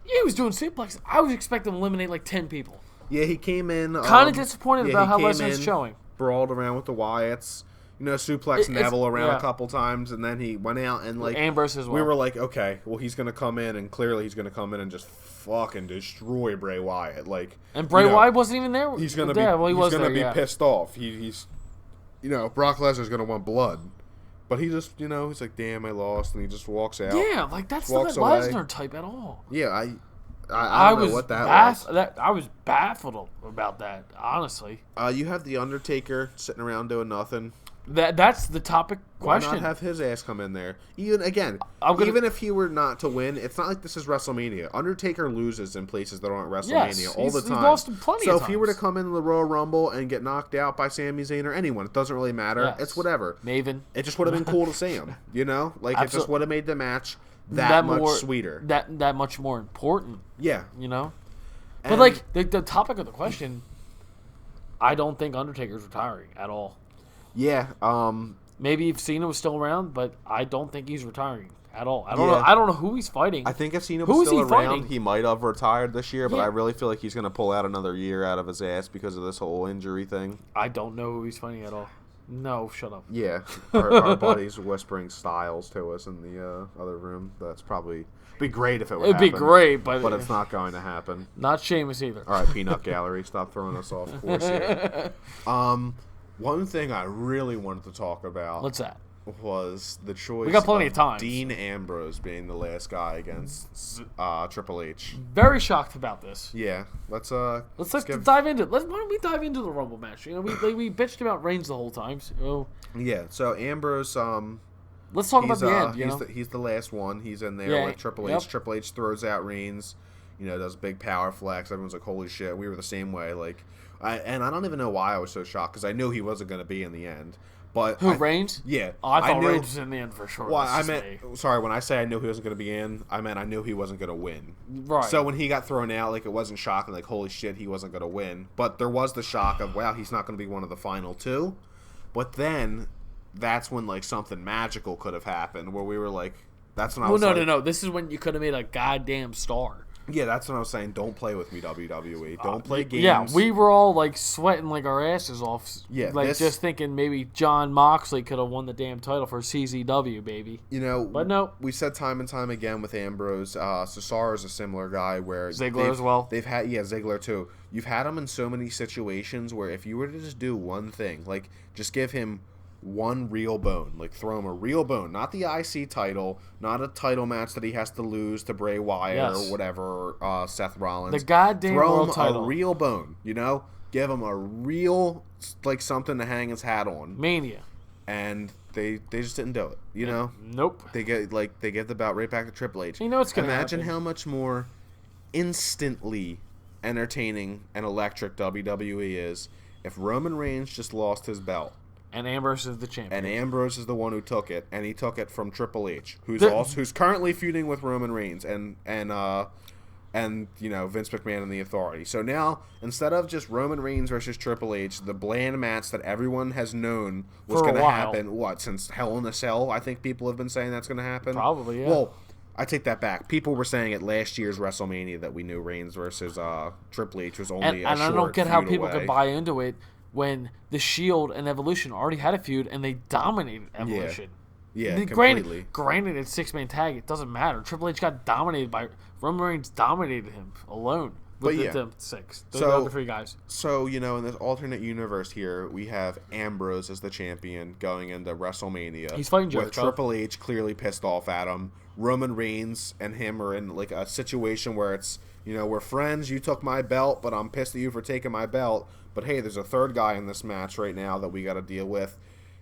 he was doing suplexes. I was expecting to eliminate like 10 people. Yeah, he came in. Kind of disappointed about how Lesnar's showing. Brawled around with the Wyatts. Suplex Neville around a couple times, and then he went out and Ambrose as well. We were like, okay, well, he's gonna come in, and clearly he's gonna come in and just fucking destroy Bray Wyatt. And Bray Wyatt wasn't even there. He's gonna be pissed off. He's Brock Lesnar's gonna want blood, but he just he's like, damn, I lost, and he just walks out. Yeah, that's not Lesnar type at all. Yeah, I don't know what that was. I was baffled about that, honestly. You have the Undertaker sitting around doing nothing. That's the topic question. Why not have his ass come in there? Even if he were not to win, it's not like this is WrestleMania. Undertaker loses in places that aren't WrestleMania all the time. He's lost plenty of times. So if he were to come in the Royal Rumble and get knocked out by Sami Zayn or anyone, it doesn't really matter. Yes. It's whatever. Maven. It just would have been cool to see him. It just would have made the match that much sweeter. That much more important. Yeah. But like the topic of the question, I don't think Undertaker's retiring at all. Yeah. Maybe if Cena was still around, but I don't think he's retiring at all. I don't know. I don't know who he's fighting. I think if Cena was still around, fighting? He might have retired this year. But Yeah. I really feel like he's going to pull out another year out of his ass because of this whole injury thing. I don't know who he's fighting at all. No, shut up. Yeah, our buddy's whispering Styles to us in the other room. That's probably be great if it would. It'd be great, but it's not going to happen. Not Sheamus either. All right, Peanut Gallery, stop throwing us off course here. One thing I really wanted to talk about. What's that? Was the choice we got plenty of time. Dean Ambrose being the last guy against Triple H. Very shocked about this. Yeah, let's dive into it. Why don't we dive into the Rumble match? You know, we bitched about Reigns the whole time. So. Yeah, so Ambrose. Let's talk about the end. He's the last one. He's in there with Triple H. Yep. Triple H throws out Reigns. You know, does big power flex. Everyone's like, "Holy shit!" We were the same way. Like, I don't even know why I was so shocked because I knew he wasn't going to be in the end. But Reigns? Yeah. Oh, I thought Reigns was in the end for sure. Well, sorry, when I say I knew he wasn't going to be in, I meant I knew he wasn't going to win. Right. So when he got thrown out, like, it wasn't shocking, like, holy shit, he wasn't going to win. But there was the shock of, wow, he's not going to be one of the final two. But then, that's when, like, something magical could have happened, where we were like, that's when I was no. This is when you could have made a goddamn star. Yeah, that's when I was saying, don't play with me, WWE. Don't play games. Yeah, we were all, like, sweating like our asses off. Yeah. Like, just thinking maybe Jon Moxley could have won the damn title for CZW, baby. You know, but no. We said time and time again with Ambrose. Cesaro's a similar guy where... Ziggler as well. They've had... Yeah, Ziggler too. You've had him in so many situations where if you were to just do one thing, like, just give him one real bone. Like, throw him a real bone. Not the IC title, not a title match that he has to lose to Bray Wyatt or whatever, Seth Rollins. The goddamn world title. Throw him a real bone, you know? Give him a real, like, something to hang his hat on. Mania. And they just didn't do it, you know? Nope. They get the belt right back to Triple H. You know what's going to happen. Imagine how much more instantly entertaining and electric WWE is if Roman Reigns just lost his belt. And Ambrose is the champion. And Ambrose is the one who took it, and he took it from Triple H, who's currently feuding with Roman Reigns and you know, Vince McMahon and the Authority. So now, instead of just Roman Reigns versus Triple H, the bland match that everyone has known was going to happen, since Hell in a Cell, I think people have been saying that's going to happen. Probably, yeah. Well, I take that back. People were saying at last year's WrestleMania that we knew Reigns versus Triple H was only a short and I don't get how people away. could buy into it when the Shield and Evolution already had a feud and they dominated Evolution. Yeah, completely. Granted, it's 6-man tag. It doesn't matter. Triple H got dominated by Roman Reigns. Dominated him alone. With the 6. Those are the 3 guys. So, you know, in this alternate universe here, we have Ambrose as the champion going into WrestleMania. He's fighting Jericho. With Triple H clearly pissed off at him. Roman Reigns and him are in, like, a situation where it's, you know, we're friends. You took my belt, but I'm pissed at you for taking my belt. But, hey, there's a third guy in this match right now that we got to deal with.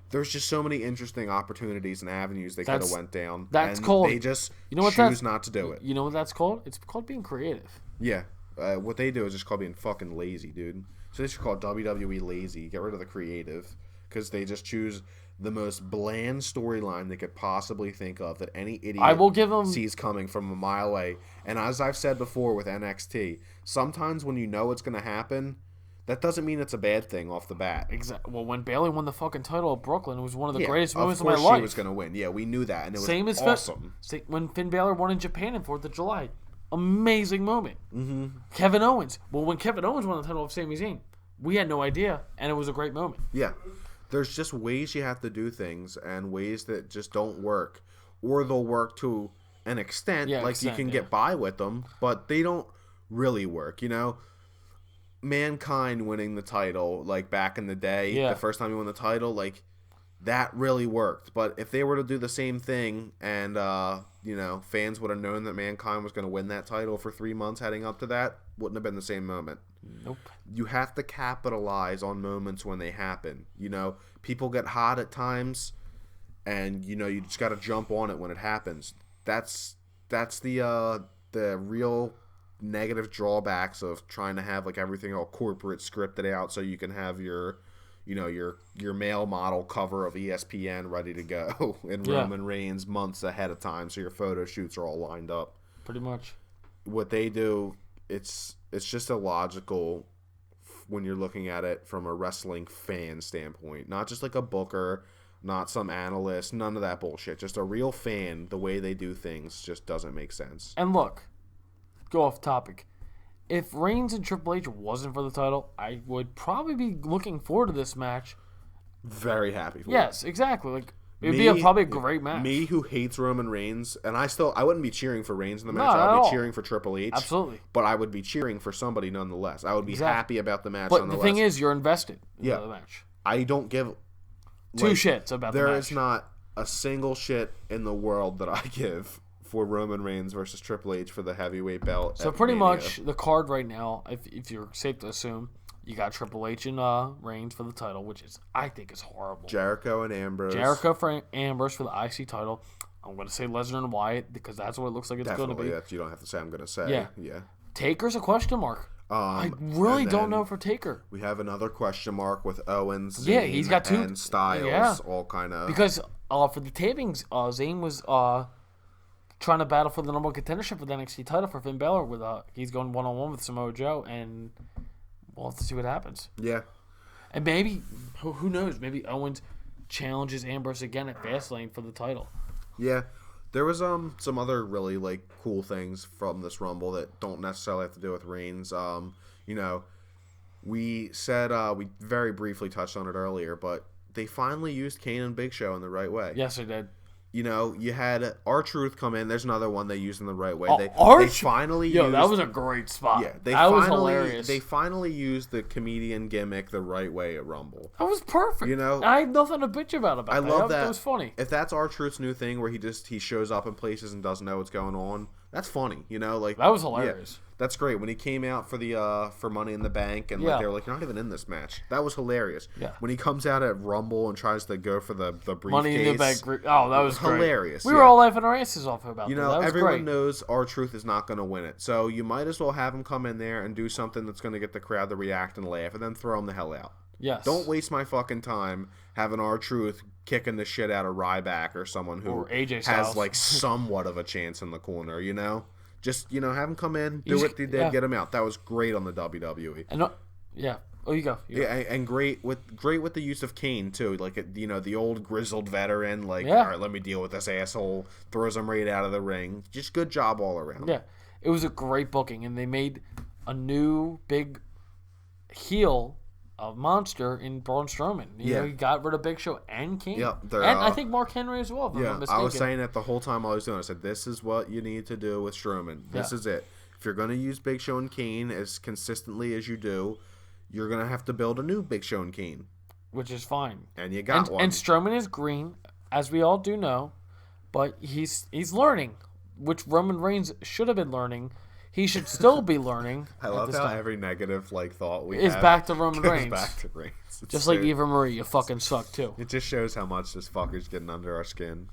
There's just so many interesting opportunities and avenues they could have went down. That's called... They just choose not to do it. You know what that's called? It's called being creative. Yeah. What they do is just called being fucking lazy, dude. So they should call WWE lazy. Get rid of the creative. Because they just choose the most bland storyline they could possibly think of that any idiot sees coming from a mile away. And as I've said before with NXT, sometimes when you know it's going to happen... That doesn't mean it's a bad thing off the bat. Exactly. Well, when Bayley won the fucking title at Brooklyn, it was one of the greatest moments of my life. Of course she was going to win. Yeah, we knew that, and it was awesome. When Finn Balor won in Japan on 4th of July. Amazing moment. Mm-hmm. Kevin Owens. Well, when Kevin Owens won the title of Sami Zayn, we had no idea, and it was a great moment. Yeah. There's just ways you have to do things, and ways that just don't work. Or they'll work to an extent, you can get by with them, but they don't really work, you know? Mankind winning the title, like, back in the day, the first time he won the title, like, that really worked. But if they were to do the same thing and, you know, fans would have known that Mankind was going to win that title for 3 months heading up to that, wouldn't have been the same moment. Nope. You have to capitalize on moments when they happen. You know, people get hot at times, and, you know, you just got to jump on it when it happens. That's the real... negative drawbacks of trying to have like everything all corporate scripted out so you can have your male model cover of ESPN ready to go in Roman Reigns months ahead of time, so your photo shoots are all lined up. Pretty much. What they do, it's it's just illogical when you're looking at it from a wrestling fan standpoint. Not just like a booker, not some analyst, none of that bullshit. Just a real fan, the way they do things just doesn't make sense. And look, go off topic. If Reigns and Triple H wasn't for the title, I would probably be looking forward to this match. Very happy for it. Yes, exactly. Like it'd be probably a great match. Me who hates Roman Reigns, and I wouldn't be cheering for Reigns in the match. Not I at would be all. cheering for Triple H. Absolutely. But I would be cheering for somebody nonetheless. I would be happy about the match but nonetheless. the thing is, you're invested in the match. I don't give two shits about the match. There is not a single shit in the world that I give for Roman Reigns versus Triple H for the heavyweight belt. So pretty much the card right now, if you're safe to assume, you got Triple H and Reigns for the title, which I think is horrible. Jericho and Ambrose. Jericho for Ambrose for the IC title. I'm going to say Lesnar and Wyatt because that's what it looks like it's going to be. You don't have to say I'm going to say. Yeah. Taker's a question mark. I really don't know for Taker. We have another question mark with Owens. Yeah, he's got two. And Styles, all kind of. Because for the tapings, Zayn was trying to battle for the number one contendership for the NXT title for Finn Balor. With he's going 1-on-1 with Samoa Joe, and we'll have to see what happens. Yeah. And maybe, who knows, maybe Owens challenges Ambrose again at Fastlane for the title. Yeah. There was some other really like cool things from this Rumble that don't necessarily have to do with Reigns. We said we very briefly touched on it earlier, but they finally used Kane and Big Show in the right way. Yes, they did. You had R-Truth come in. There's another one they used in the right way. They finally used... that was a great spot. Yeah, that was hilarious. They finally used the comedian gimmick the right way at Rumble. That was perfect. I had nothing to bitch about I love that. It was funny. If that's R-Truth's new thing where he shows up in places and doesn't know what's going on, that's funny. That was hilarious. Yeah, that's great. When he came out for Money in the Bank and they were like, you're not even in this match. That was hilarious. Yeah. When he comes out at Rumble and tries to go for the briefcase. Money in the Bank. Oh, that was hilarious. We were all laughing our asses off about that. That was everyone knows R-Truth is not going to win it. So you might as well have him come in there and do something that's going to get the crowd to react and laugh and then throw him the hell out. Yes. Don't waste my fucking time having R-Truth kicking the shit out of Ryback or someone who AJ has like somewhat of a chance in the corner, Just, have him come in, do what he did, get him out. That was great on the WWE. And Oh, you go. And great with the use of Kane too. Like the old grizzled veteran. Like, all right, let me deal with this asshole. Throws him right out of the ring. Just good job all around. Yeah, it was a great booking, and they made a new big heel monster in Braun Strowman. He got rid of Big Show and Kane. Yeah, and I think Mark Henry as well. If I'm not mistaken. I was saying that the whole time I was doing it. I said, this is what you need to do with Strowman. This is it. If you're going to use Big Show and Kane as consistently as you do, you're going to have to build a new Big Show and Kane. Which is fine. And you got one. And Strowman is green, as we all do know, but he's learning, which Roman Reigns should have been learning. He should still be learning. I love how every negative thought we is have back to Roman Reigns. Back to Reigns. Just like Eva Marie, you fucking suck too. It just shows how much this fucker's getting under our skin.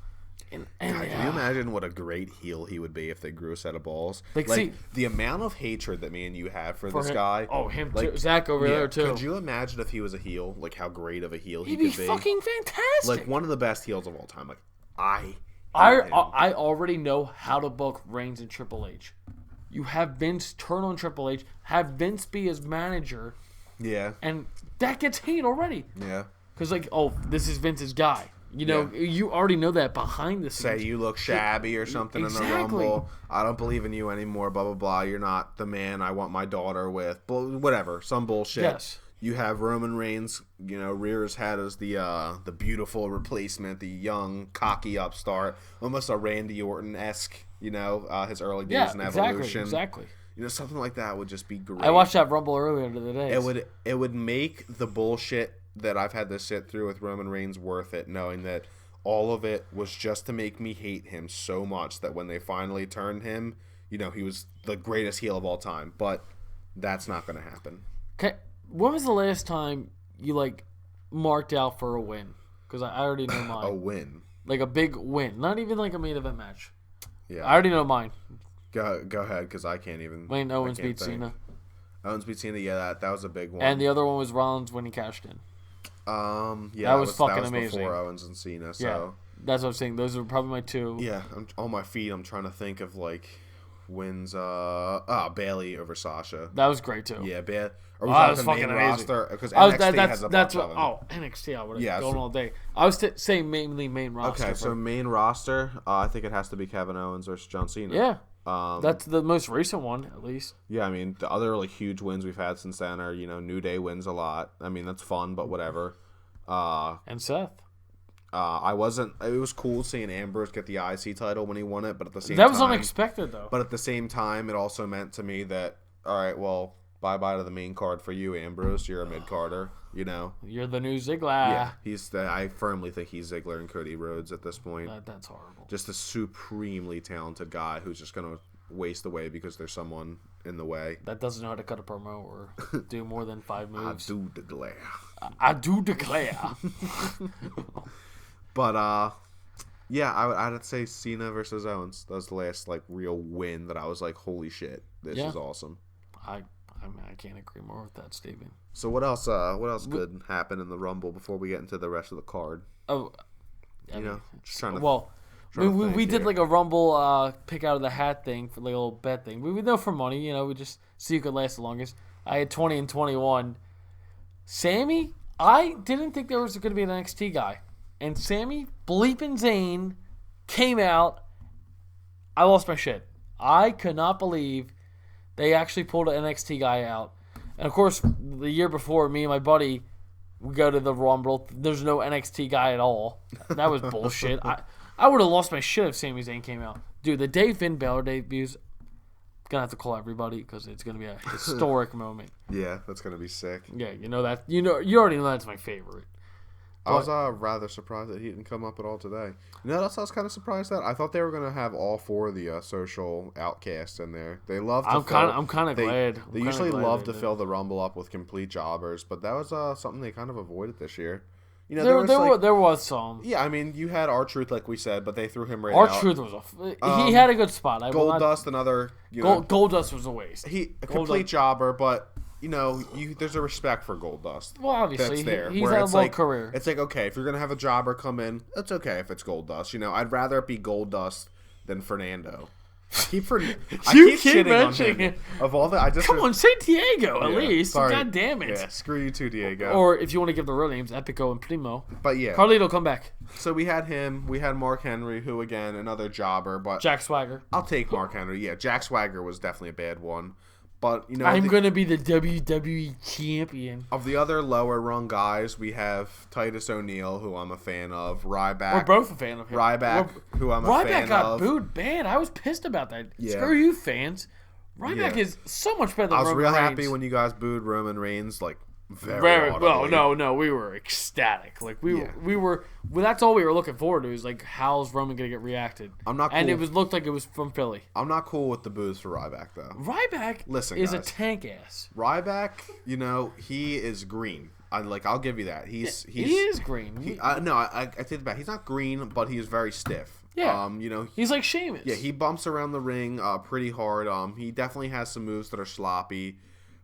God, can you imagine what a great heel he would be if they grew a set of balls? Like the amount of hatred that me and you have for this guy. Oh, him too. Zach over there too. Could you imagine if he was a heel? Like how great of a heel he could be? He'd be fucking fantastic. Like one of the best heels of all time. Like I already know how to book Reigns and Triple H. You have Vince turn on Triple H, have Vince be his manager. Yeah. And that gets hate already. Yeah. Because this is Vince's guy. You already know that behind the scenes. Say you look shabby or something in the Rumble. I don't believe in you anymore, blah, blah, blah. You're not the man I want my daughter with. Whatever. Some bullshit. Yes. You have Roman Reigns, rear his head as the beautiful replacement, the young, cocky upstart. Almost a Randy Orton-esque, his early days in Evolution. Exactly. Something like that would just be great. I watched that Rumble earlier today. It would make the bullshit that I've had to sit through with Roman Reigns worth it, knowing that all of it was just to make me hate him so much that when they finally turned him, he was the greatest heel of all time. But that's not going to happen. Okay, when was the last time you marked out for a win? Because I already know mine. A win, like a big win, not even like a main event match. Yeah, I already know mine. Go ahead, because I can't even. Wayne Owens beat Cena. Owens beat Cena. Yeah, that was a big one. And the other one was Rollins when he cashed in. Yeah, that was fucking amazing. Before Owens and Cena, so yeah, that's what I'm saying. Those are probably my two. Yeah, on my feet. I'm trying to think of wins Bailey over Sasha. That was great too. Yeah, Bailey. Or that was fucking amazing. Because NXT has a bunch of them. NXT, I would have gone all day. I was saying mainly main roster. Okay, so main roster, I think it has to be Kevin Owens versus John Cena. Yeah. That's the most recent one, at least. Yeah, I mean, the other like huge wins we've had since then are, New Day wins a lot. I mean, that's fun, but whatever. And Seth. It was cool seeing Ambrose get the IC title when he won it, but at the same time... That was unexpected, though. But at the same time, it also meant to me that, all right, well, bye-bye to the main card for you, Ambrose. You're a mid-carder, You're the new Ziggler. Yeah, I firmly think he's Ziggler and Cody Rhodes at this point. That's horrible. Just a supremely talented guy who's just going to waste away because there's someone in the way. That doesn't know how to cut a promo or do more than 5 moves. I I do declare. do declare. But, yeah, I'd say Cena versus Owens. That was the last, real win that I was like, holy shit, this is awesome. I can't agree more with that statement. So what else could happen in the Rumble before we get into the rest of the card? Oh, just trying to... Well, we did like a Rumble pick out of the hat thing for like a little bet thing. We know for money, we just see who could last the longest. I had 20 and 21. Sammy, I didn't think there was going to be an NXT guy. And Sammy bleeping Zayn came out. I lost my shit. I could not believe they actually pulled an NXT guy out. And of course, the year before, me and my buddy, we go to the Rumble. There's no NXT guy at all. That was bullshit. I would have lost my shit if Sami Zayn came out. Dude, the day Finn Balor debuts, I'm going to have to call everybody because it's going to be a historic moment. Yeah, that's going to be sick. Yeah, you know that. You already know that's my favorite. I was rather surprised that he didn't come up at all today. You know what else I was kind of surprised at? I thought they were going to have all 4 of the social outcasts in there. They love to I'm kind of glad. They usually love to fill the Rumble up with complete jobbers, but that was something they kind of avoided this year. There was some. Yeah, I mean, you had R-Truth, like we said, but they threw him right out. R-Truth was he had a good spot. Goldust, another... Goldust was a waste. A complete jobber, but... there's a respect for Goldust. Well, obviously, that's there. He's had a long career. It's like, okay, if you're gonna have a jobber come in, it's okay if it's Goldust. I'd rather it be Goldust than Fernando. I keep shitting on him. Of all the, come on, say Diego at least. Sorry. God damn it. Yeah, screw you too, Diego. Or if you want to give the real names, Epico and Primo. But yeah, Carlito, come back. So we had him. We had Mark Henry, who again another jobber, but Jack Swagger. I'll take Mark Henry. Yeah, Jack Swagger was definitely a bad one. But I'm gonna be the WWE champion. Of the other lower rung guys, we have Titus O'Neil, who I'm a fan of. Ryback. We're both a fan of him. Ryback, who I'm a fan of. Ryback got booed bad. I was pissed about that. Yeah. Screw you, fans. Ryback is so much better than Roman Reigns. I was real happy when you guys booed Roman Reigns, very well. No, we were ecstatic. We were. Well, that's all we were looking forward to. Is how's Roman gonna get reacted? I'm not. Cool. And it looked like it was from Philly. I'm not cool with the boos for Ryback though. Ryback is a tank ass. Ryback, he is green. I'll give you that. He is green. I take it back. He's not green, but he is very stiff. Yeah. He's like Sheamus. Yeah, he bumps around the ring pretty hard. He definitely has some moves that are sloppy.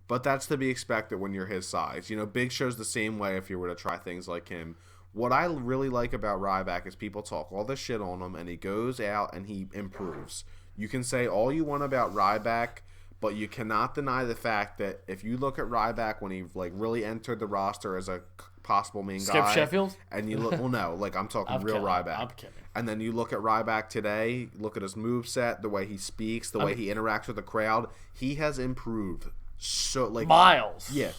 But that's to be expected when you're his size. Big Show's the same way if you were to try things like him. What I really like about Ryback is people talk all this shit on him, and he goes out and he improves. You can say all you want about Ryback, but you cannot deny the fact that if you look at Ryback when he really entered the roster as a possible main guy. Skip Sheffield? And you look, I'm talking real Ryback. I'm kidding. And then you look at Ryback today, look at his moveset, the way he speaks, the way he interacts with the crowd. He has improved. So miles. Yeah.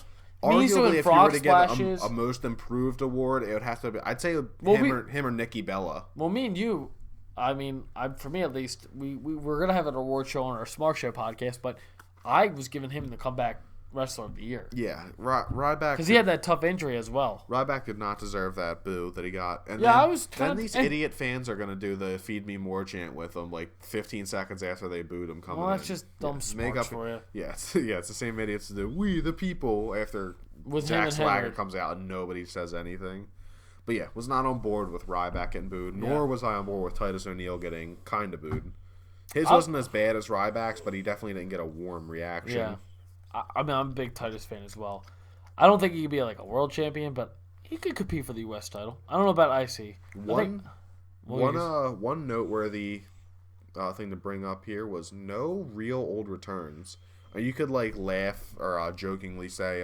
Arguably, if you were to get a most improved award, it would have to be. I'd say him or Nikki Bella. Well, me and you, for me at least, we were gonna have an award show on our Smark Show podcast, but I was giving him the comeback wrestler of the year. Yeah, Ryback, because he had that tough injury as well. Ryback did not deserve that boo that he got. And then these idiot fans are gonna do the "Feed Me More" chant with him 15 seconds after they booed him coming in. Well, that's just dumb smarts for you. Yeah, it's the same idiots to do "We the People" after Jack Swagger comes out and nobody says anything. But yeah, was not on board with Ryback getting booed, nor was I on board with Titus O'Neil getting kind of booed. His wasn't as bad as Ryback's, but he definitely didn't get a warm reaction. Yeah. I'm a big Titus fan as well. I don't think he could be a world champion, but he could compete for the U.S. title. I don't know about IC. One noteworthy thing to bring up here was no real old returns. You could like laugh or jokingly say,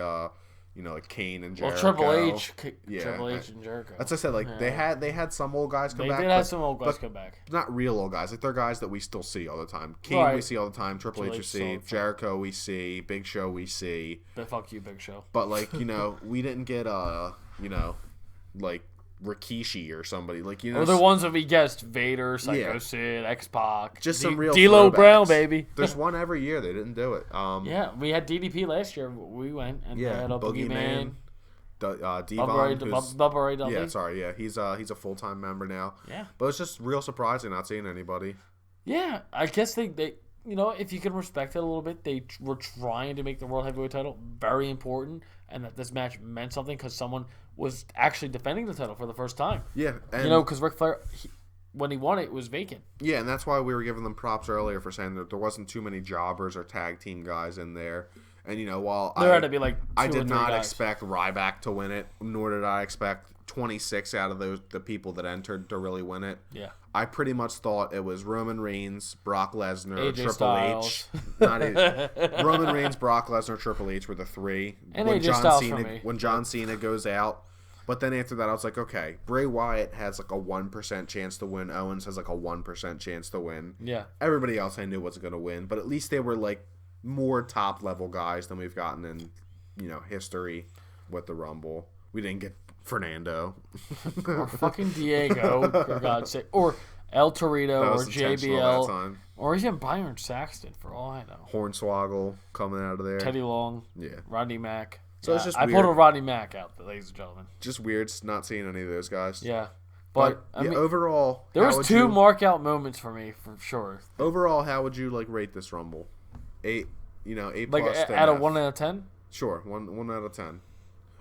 like Kane and Jericho. Well, Triple H and Jericho. That's what I said. Like they had some old guys come back. They did have some old guys come back. Not real old guys. Like they're guys that we still see all the time. Kane we see all the time. Triple H we see. Jericho we see. Big Show we see. But fuck you, Big Show. But like we didn't get like Rikishi or somebody like or the ones that we guessed: Vader, Psycho Sid, X-Pac, just some real D'Lo Brown, baby. There's one every year. They didn't do it. Yeah, we had DDP last year. We went and had a Boogeyman. Devon, Bubba Ray Dudley. Yeah, sorry, yeah, he's a full-time member now. Yeah, but it's just real surprising not seeing anybody. Yeah, I guess they if you can respect it a little bit, they were trying to make the World Heavyweight title very important, and that this match meant something because someone was actually defending the title for the first time. Yeah, and because Ric Flair, when he won it was vacant. Yeah, and that's why we were giving them props earlier for saying that there wasn't too many jobbers or tag team guys in there. And while there had to be like I did not guys. expect Ryback to win it, nor did I expect 26 out of the people that entered to really win it. Yeah, I pretty much thought it was Roman Reigns, Brock Lesnar, Triple Styles. H. Roman Reigns, Brock Lesnar, Triple H were the three. And AJ Styles for me. When John Cena goes out. But then after that, I was like, okay, Bray Wyatt has like a 1% chance to win. Owens has like a 1% chance to win. Yeah. Everybody else I knew wasn't going to win, but at least they were like more top level guys than we've gotten in, history with the Rumble. We didn't get Fernando or fucking Diego, for God's sake, or El Torito, or JBL, or even Byron Saxton, for all I know. Hornswoggle coming out of there. Teddy Long. Yeah. Rodney Mack. So it's just I pulled a Rodney Mack out, ladies and gentlemen. Just weird not seeing any of those guys. Yeah. But I mean, overall, there was two mark out moments for me, for sure. Overall, how would you rate this Rumble? 8, 8 like plus. Out of 1 out of 10? Sure, 1 out of 10.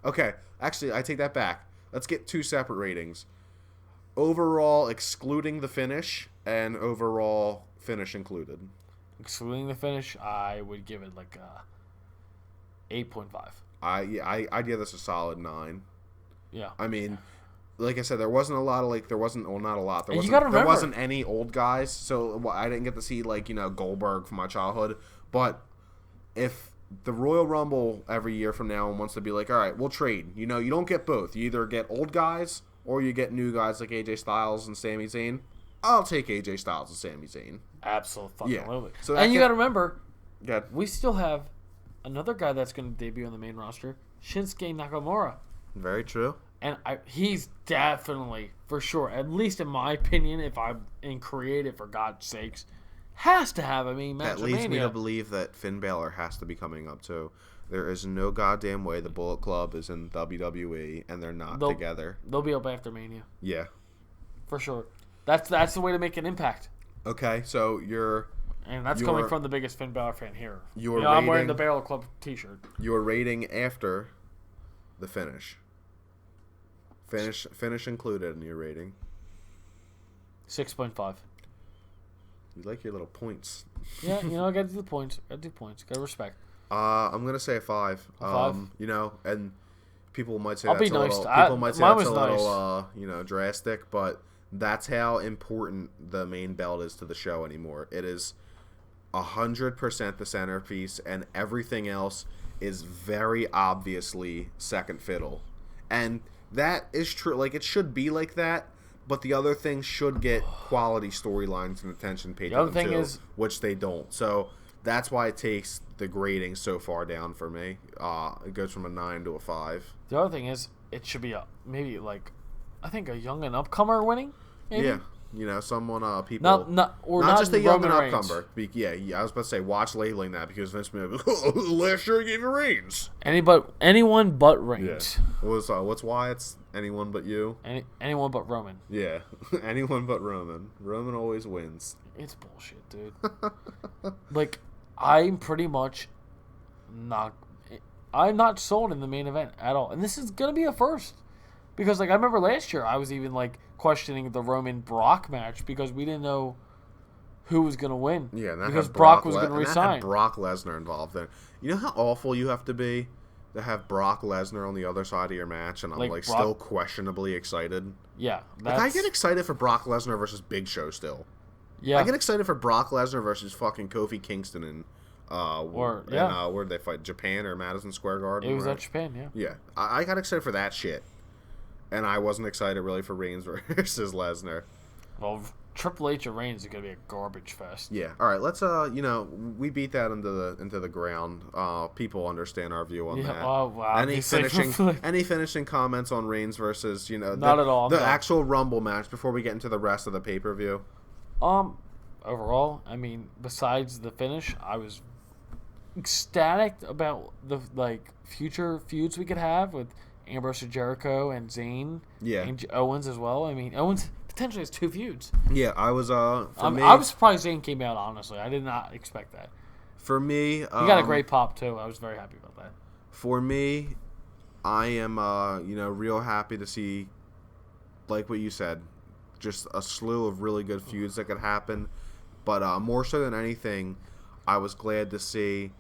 Okay, actually, I take that back. Let's get 2 separate ratings. Overall, excluding the finish, and overall finish included. Excluding the finish, I would give it like 8.5. I'd give this a solid 9. Yeah. I mean, like I said, there wasn't a lot of not a lot. There wasn't any old guys, so I didn't get to see Goldberg from my childhood. But if the Royal Rumble every year from now on wants to be like, all right, we'll trade. You don't get both. You either get old guys or you get new guys like AJ Styles and Sami Zayn. I'll take AJ Styles and Sami Zayn. Absolutely. Yeah. So and you got to remember, we still have another guy that's going to debut on the main roster, Shinsuke Nakamura. Very true. And he's definitely, for sure, at least in my opinion, if I'm in creative, for God's sakes, has to have a main match. That leads me to believe that Finn Balor has to be coming up too. There is no goddamn way the Bullet Club is in WWE and they're not together. They'll be up after Mania. Yeah. For sure. That's the way to make an impact. Okay, so and that's coming from the biggest Finn Balor fan here. I'm wearing the Barrel Club t-shirt. You're rating after the finish. Finish included in your rating. 6.5. You like your little points. Yeah, I gotta do the points. Gotta respect. I'm gonna say a 5. 5? And people might say I'll that's be nice. a little drastic, but that's how important the main belt is to the show anymore. It is 100% the centerpiece, and everything else is very obviously second fiddle. And that is true. Like, it should be like that, but the other things should get quality storylines and attention paid to them too, which they don't. So that's why it takes the grading so far down for me. It goes from a 9 to a 5. The other thing is, it should be maybe like, I think, a young and upcomer winning. Maybe? Yeah, someone people not just a young and Reigns. upcomer. Yeah, I was about to say watch labeling that because Vince McMahon goes, last year he gave you Reigns. Anyone but Reigns. Yeah. What's Wyatt's? Anyone but you. Anyone but Roman. Yeah, anyone but Roman. Roman always wins. It's bullshit, dude. Like, I'm pretty much I'm not sold in the main event at all, and this is gonna be a first. Because, I remember last year I was even, questioning the Roman Brock match because we didn't know who was going to win. Yeah, and that because had Brock was going to resign. That had Brock Lesnar involved in it. You know how awful you have to be to have Brock Lesnar on the other side of your match, and I'm still questionably excited? Yeah. I get excited for Brock Lesnar versus Big Show still. Yeah. I get excited for Brock Lesnar versus fucking Kofi Kingston in where did they fight? Japan or Madison Square Garden? It was at Japan, yeah. Yeah. I got excited for that shit. And I wasn't excited really for Reigns versus Lesnar. Well, Triple H and Reigns is gonna be a garbage fest. Yeah. All right. Let's we beat that into the ground. People understand our view on that. Oh wow. Any finishing comments on Reigns versus not at all. The actual Rumble match before we get into the rest of the pay-per-view. Overall, I mean, besides the finish, I was ecstatic about the future feuds we could have with Ambrose and Jericho and Zayn. Yeah. And Owens as well. I mean, Owens potentially has 2 feuds. Yeah, I was I was surprised Zayn came out, honestly. I did not expect that. For me, he got a great pop too. I was very happy about that. For me, I am real happy to see, like what you said, just a slew of really good feuds that could happen. But more so than anything, I was glad to see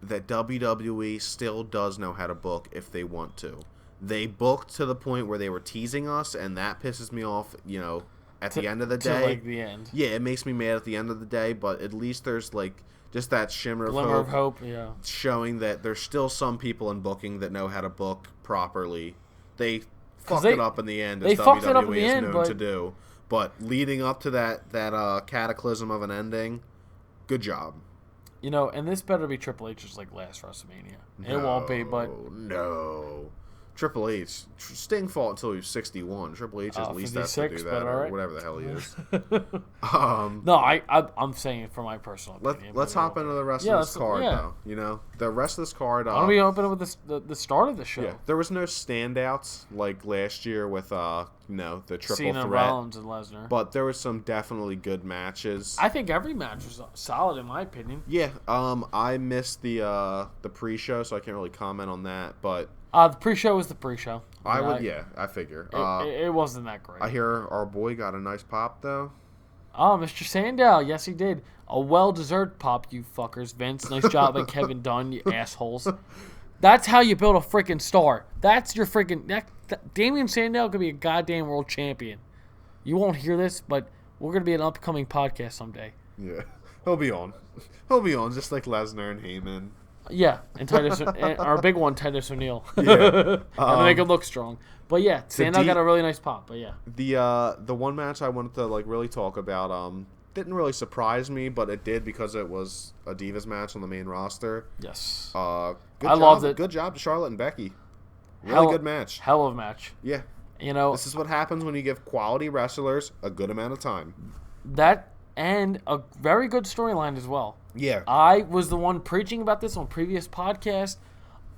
that WWE still does know how to book if they want to. They booked to the point where they were teasing us, and that pisses me off, at the end of the day. The end. Yeah, it makes me mad at the end of the day, but at least there's, just that glimmer of hope, yeah. Showing that there's still some people in booking that know how to book properly. They fucked it up in the end, as WWE is known to do. But leading up to that cataclysm of an ending, good job. And this better be Triple H's last WrestleMania. It won't be, but no. Triple H. Sting fought until he was 61. Triple H at least has to do that, or whatever the hell he is. No, I'm saying it for my personal opinion. Let's hop into the rest of this card, though. The rest of this card... Why don't we open it with the start of the show? Yeah, there was no standouts like last year with, the triple Cena, threat. Rollins, and Lesnar. But there was some definitely good matches. I think every match was solid, in my opinion. Yeah, I missed the pre-show, so I can't really comment on that, but... the pre-show was the pre-show. I figure. It wasn't that great. I hear our boy got a nice pop, though. Oh, Mr. Sandow. Yes, he did. A well-deserved pop, you fuckers. Vince, nice job by Kevin Dunn, you assholes. That's how you build a freaking star. That's your freaking... Damian Sandow could be a goddamn world champion. You won't hear this, but we're going to be an upcoming podcast someday. Yeah. He'll be on. He'll be on, just like Lesnar and Heyman. Yeah, and Titus, our big one, Titus O'Neil. Yeah, to make him look strong. But yeah, Sandow got a really nice pop. But yeah, the one match I wanted to really talk about didn't really surprise me, but it did because it was a Divas match on the main roster. Yes, I loved it. Good job to Charlotte and Becky. Really good match. Hell of a match. Yeah, this is what happens when you give quality wrestlers a good amount of time. That and a very good storyline as well. Yeah. I was the one preaching about this on previous podcasts.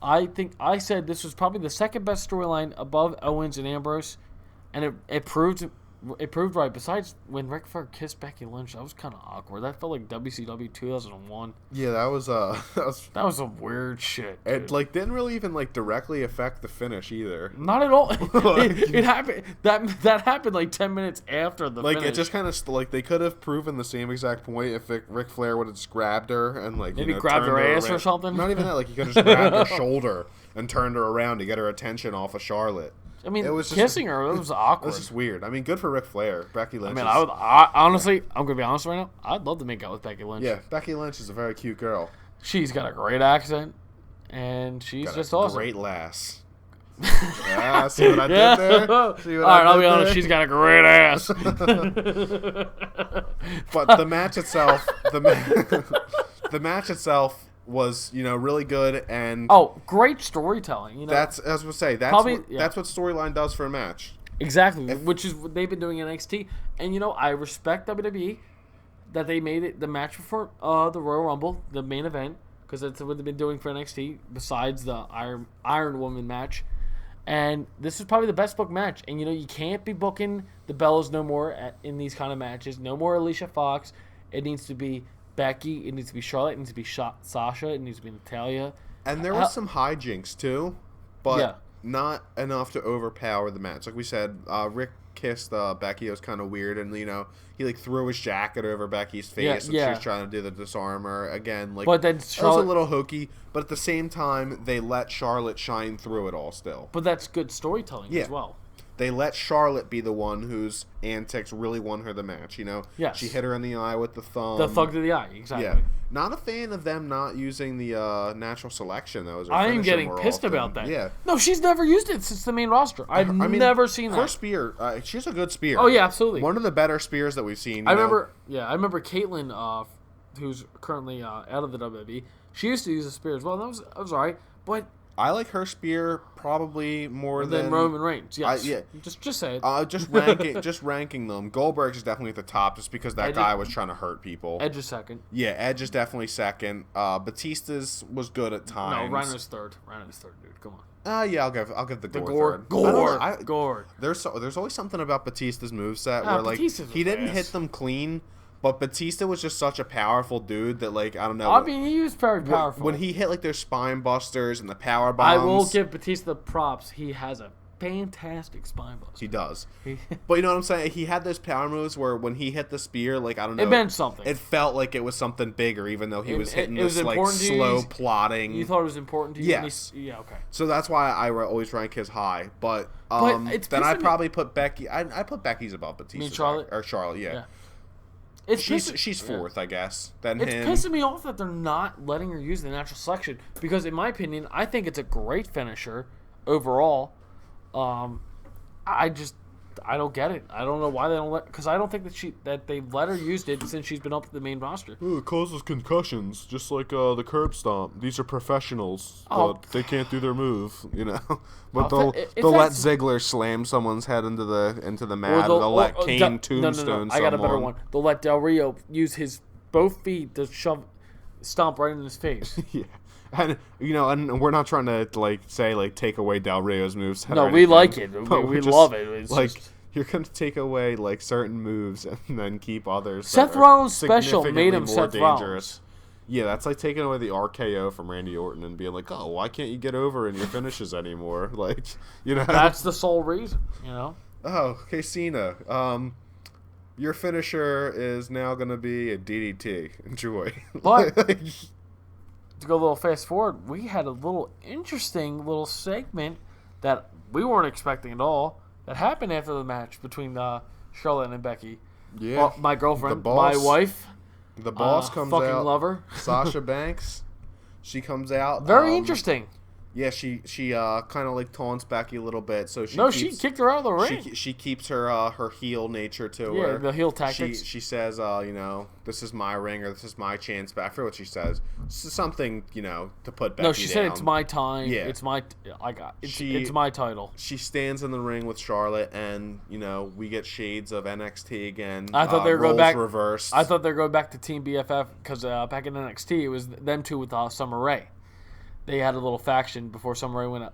I think I said this was probably the second best storyline above Owens and Ambrose, and it proved right. Besides, when Ric Flair kissed Becky Lynch, that was kind of awkward. That felt like WCW 2001. Yeah, that was that was some weird shit. Dude. It didn't really even directly affect the finish either. Not at all. it happened. That happened 10 minutes after the finish. It just kind of they could have proven the same exact point if Ric Flair would have just grabbed her and maybe grabbed her ass or something. Not even that. He could have just grabbed her shoulder and turned her around to get her attention off of Charlotte. I mean, it was kissing her, it was awkward. It was just weird. I mean, good for Ric Flair. Becky Lynch. Honestly, I'm going to be honest right now. I'd love to make out with Becky Lynch. Yeah, Becky Lynch is a very cute girl. She's got a great accent, and she's just awesome. Great lass. Yeah, see what I did there? I'll be honest, she's got a great ass. But the match itself, the match itself was really good and great storytelling. That's as we say. That's what storyline does for a match. Exactly, which is what they've been doing in NXT. And I respect WWE that they made it the match before the Royal Rumble, the main event, because that's what they've been doing for NXT besides the Iron Woman match. And this is probably the best booked match. And you can't be booking the Bellas no more in these kind of matches. No more Alicia Fox. It needs to be Becky, it needs to be Charlotte, it needs to be Sasha, it needs to be Natalia. And there was some hijinks too, but not enough to overpower the match. Like we said, Rick kissed Becky. It was kind of weird, and he threw his jacket over Becky's face, and she was trying to do the disarm her again. But then Charlotte, it was a little hokey, but at the same time, they let Charlotte shine through it all still. But that's good storytelling as well. They let Charlotte be the one whose antics really won her the match, you know? Yes. She hit her in the eye with the thumb. The thug to the eye, exactly. Yeah. Not a fan of them not using the natural selection. That was I am getting pissed often. about that. Yeah. No, she's never used it since the main roster. I've never seen that. Her spear, she's a good spear. Oh, yeah, absolutely. One of the better spears that we've seen. I remember Caitlyn, who's currently out of the WWE, she used to use a spear as well. That was all right, but I like her spear probably more than Roman Reigns. Yes. Yeah. Just say it. Just ranking them. Goldberg is definitely at the top, just because that guy was trying to hurt people. Edge is second. Yeah, Edge is definitely second. Batista's was good at times. No, Rhino's third. Dude. Come on. Yeah, I'll give the Gore third. Gore. There's always something about Batista's moveset where like he didn't hit them clean. But Batista was just such a powerful dude that, like, I don't know. I mean, he was very powerful. When he hit, like, their spine busters and the power bombs. I will give Batista props. He has a fantastic spine buster. He does. But you know what I'm saying? He had those power moves where when he hit the spear, like, I don't know. It meant something. It felt like it was something bigger, even though he was hitting this, like, slow plotting. You thought it was important to you? Yes. Yeah, okay. So that's why I always rank his high. But then I probably put Becky. I put Becky's above Batista. You mean Charlotte? Or Charlotte, yeah. She's fourth, I guess. Then it's pissing me off that they're not letting her use the natural selection because, in my opinion, I think it's a great finisher overall. I don't get it. I don't know why they don't let, because I don't think that they let her use it since she's been up to the main roster. Ooh, it causes concussions, just like the curb stomp. These are professionals, but they can't do their move, you know. But they'll let Ziggler slam someone's head into the mat. They'll let Kane tombstone someone. I got a better one. They'll let Del Rio use his both feet to stomp right in his face. Yeah. And you know, and we're not trying to take away Del Rio's moves. No, we like it. We love it. It's like you're gonna take away like certain moves and then keep others. Seth Rollins' special made him Seth Rollins. Yeah, that's like taking away the RKO from Randy Orton and being like, oh, why can't you get over in your finishes anymore? Like, you know, that's the sole reason. You know. Oh, okay, Cena. Your finisher is now gonna be a DDT. Enjoy. But. To go a little fast forward, we had a little interesting little segment that we weren't expecting at all that happened after the match between Charlotte and Becky. Yeah. Well, my girlfriend, my wife. The boss comes fucking out. Lover. Sasha Banks. She comes out. Very interesting. Yeah, she kind of like taunts Becky a little bit. So she kicked her out of the ring. She keeps her heel nature to her. Yeah, the heel tactics. She says, you know, this is my ring or this is my chance. But I forget what she says. This is something, you know, to put Becky down. No, she said it's my time. Yeah, it's my it's my title. She stands in the ring with Charlotte, and you know we get shades of NXT again. I thought they were going back reversed. I thought they were going back to Team BFF because back in NXT it was them two with Summer Rae. They had a little faction before Summer Rae went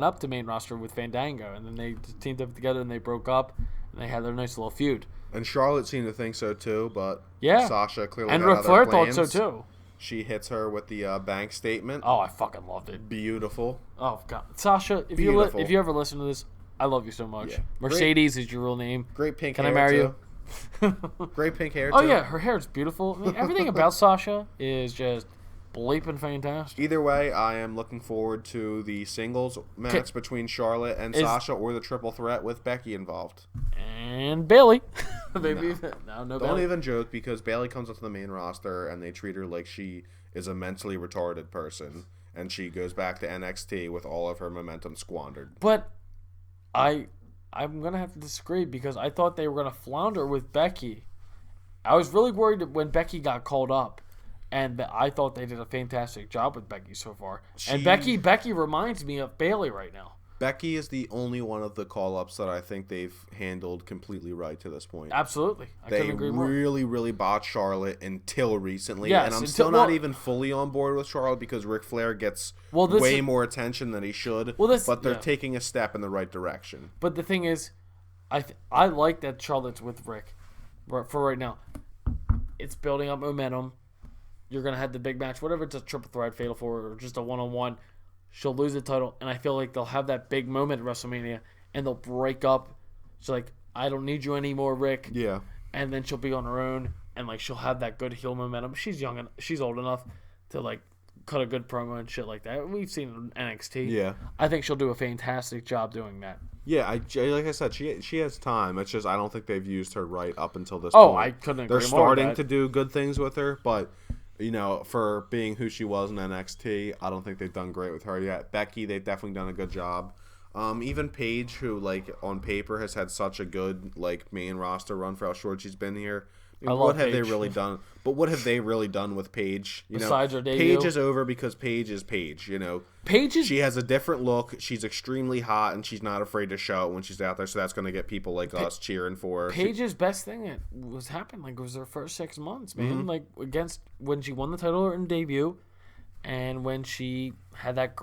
up to main roster with Fandango, and then they teamed up together and they broke up and they had their nice little feud. And Charlotte seemed to think so too, but Sasha clearly and had Ric Flair other plans. thought so too. She hits her with the bank statement. Oh, I fucking loved it. Beautiful. Oh god, Sasha, if you ever listen to this, I love you so much. Yeah. Mercedes is your real name. Great pink hair. Can I marry you? Great pink hair. Oh yeah, her hair is beautiful. I mean, everything about Sasha is just bleeping fantastic. Either way, I am looking forward to the singles match between Charlotte and Sasha, or the triple threat with Becky involved. And Bayley. Maybe no Don't Bayley. even joke, because Bayley comes up to the main roster and they treat her like she is a mentally retarded person, and she goes back to NXT with all of her momentum squandered. But I'm gonna have to disagree, because I thought they were gonna flounder with Becky. I was really worried when Becky got called up. And I thought they did a fantastic job with Becky so far. And Becky reminds me of Bayley right now. Becky is the only one of the call-ups that I think they've handled completely right to this point. Absolutely. I couldn't agree more. They really, really botched Charlotte until recently. Yes, and I'm still not even fully on board with Charlotte, because Ric Flair gets way more attention than he should. But they're taking a step in the right direction. But the thing is, I like that Charlotte's with Rick for right now. It's building up momentum. You're going to have the big match, whatever it's a triple threat, fatal four, or just a one-on-one. She'll lose the title, and I feel like they'll have that big moment at WrestleMania, and they'll break up. She's like, I don't need you anymore, Rick. Yeah. And then she'll be on her own, and like she'll have that good heel momentum. She's young and she's old enough to like cut a good promo and shit like that. We've seen it in NXT. Yeah. I think she'll do a fantastic job doing that. Yeah, like I said, she has time. It's just I don't think they've used her right up until this point. point. I couldn't agree They're more starting with that. to do good things with her, but for being who she was in NXT, I don't think they've done great with her yet. Becky, they've definitely done a good job. Even Paige, who like on paper has had such a good like main roster run for how short she's been here. I mean, what have they really done? But what have they really done with Paige? Besides her debut, Paige is over because Paige is Paige. She has a different look. She's extremely hot, and she's not afraid to show it when she's out there. So that's going to get people like us cheering for her. Paige's best thing that was happened was her first 6 months, man. Like against when she won the title in debut, and when she had that,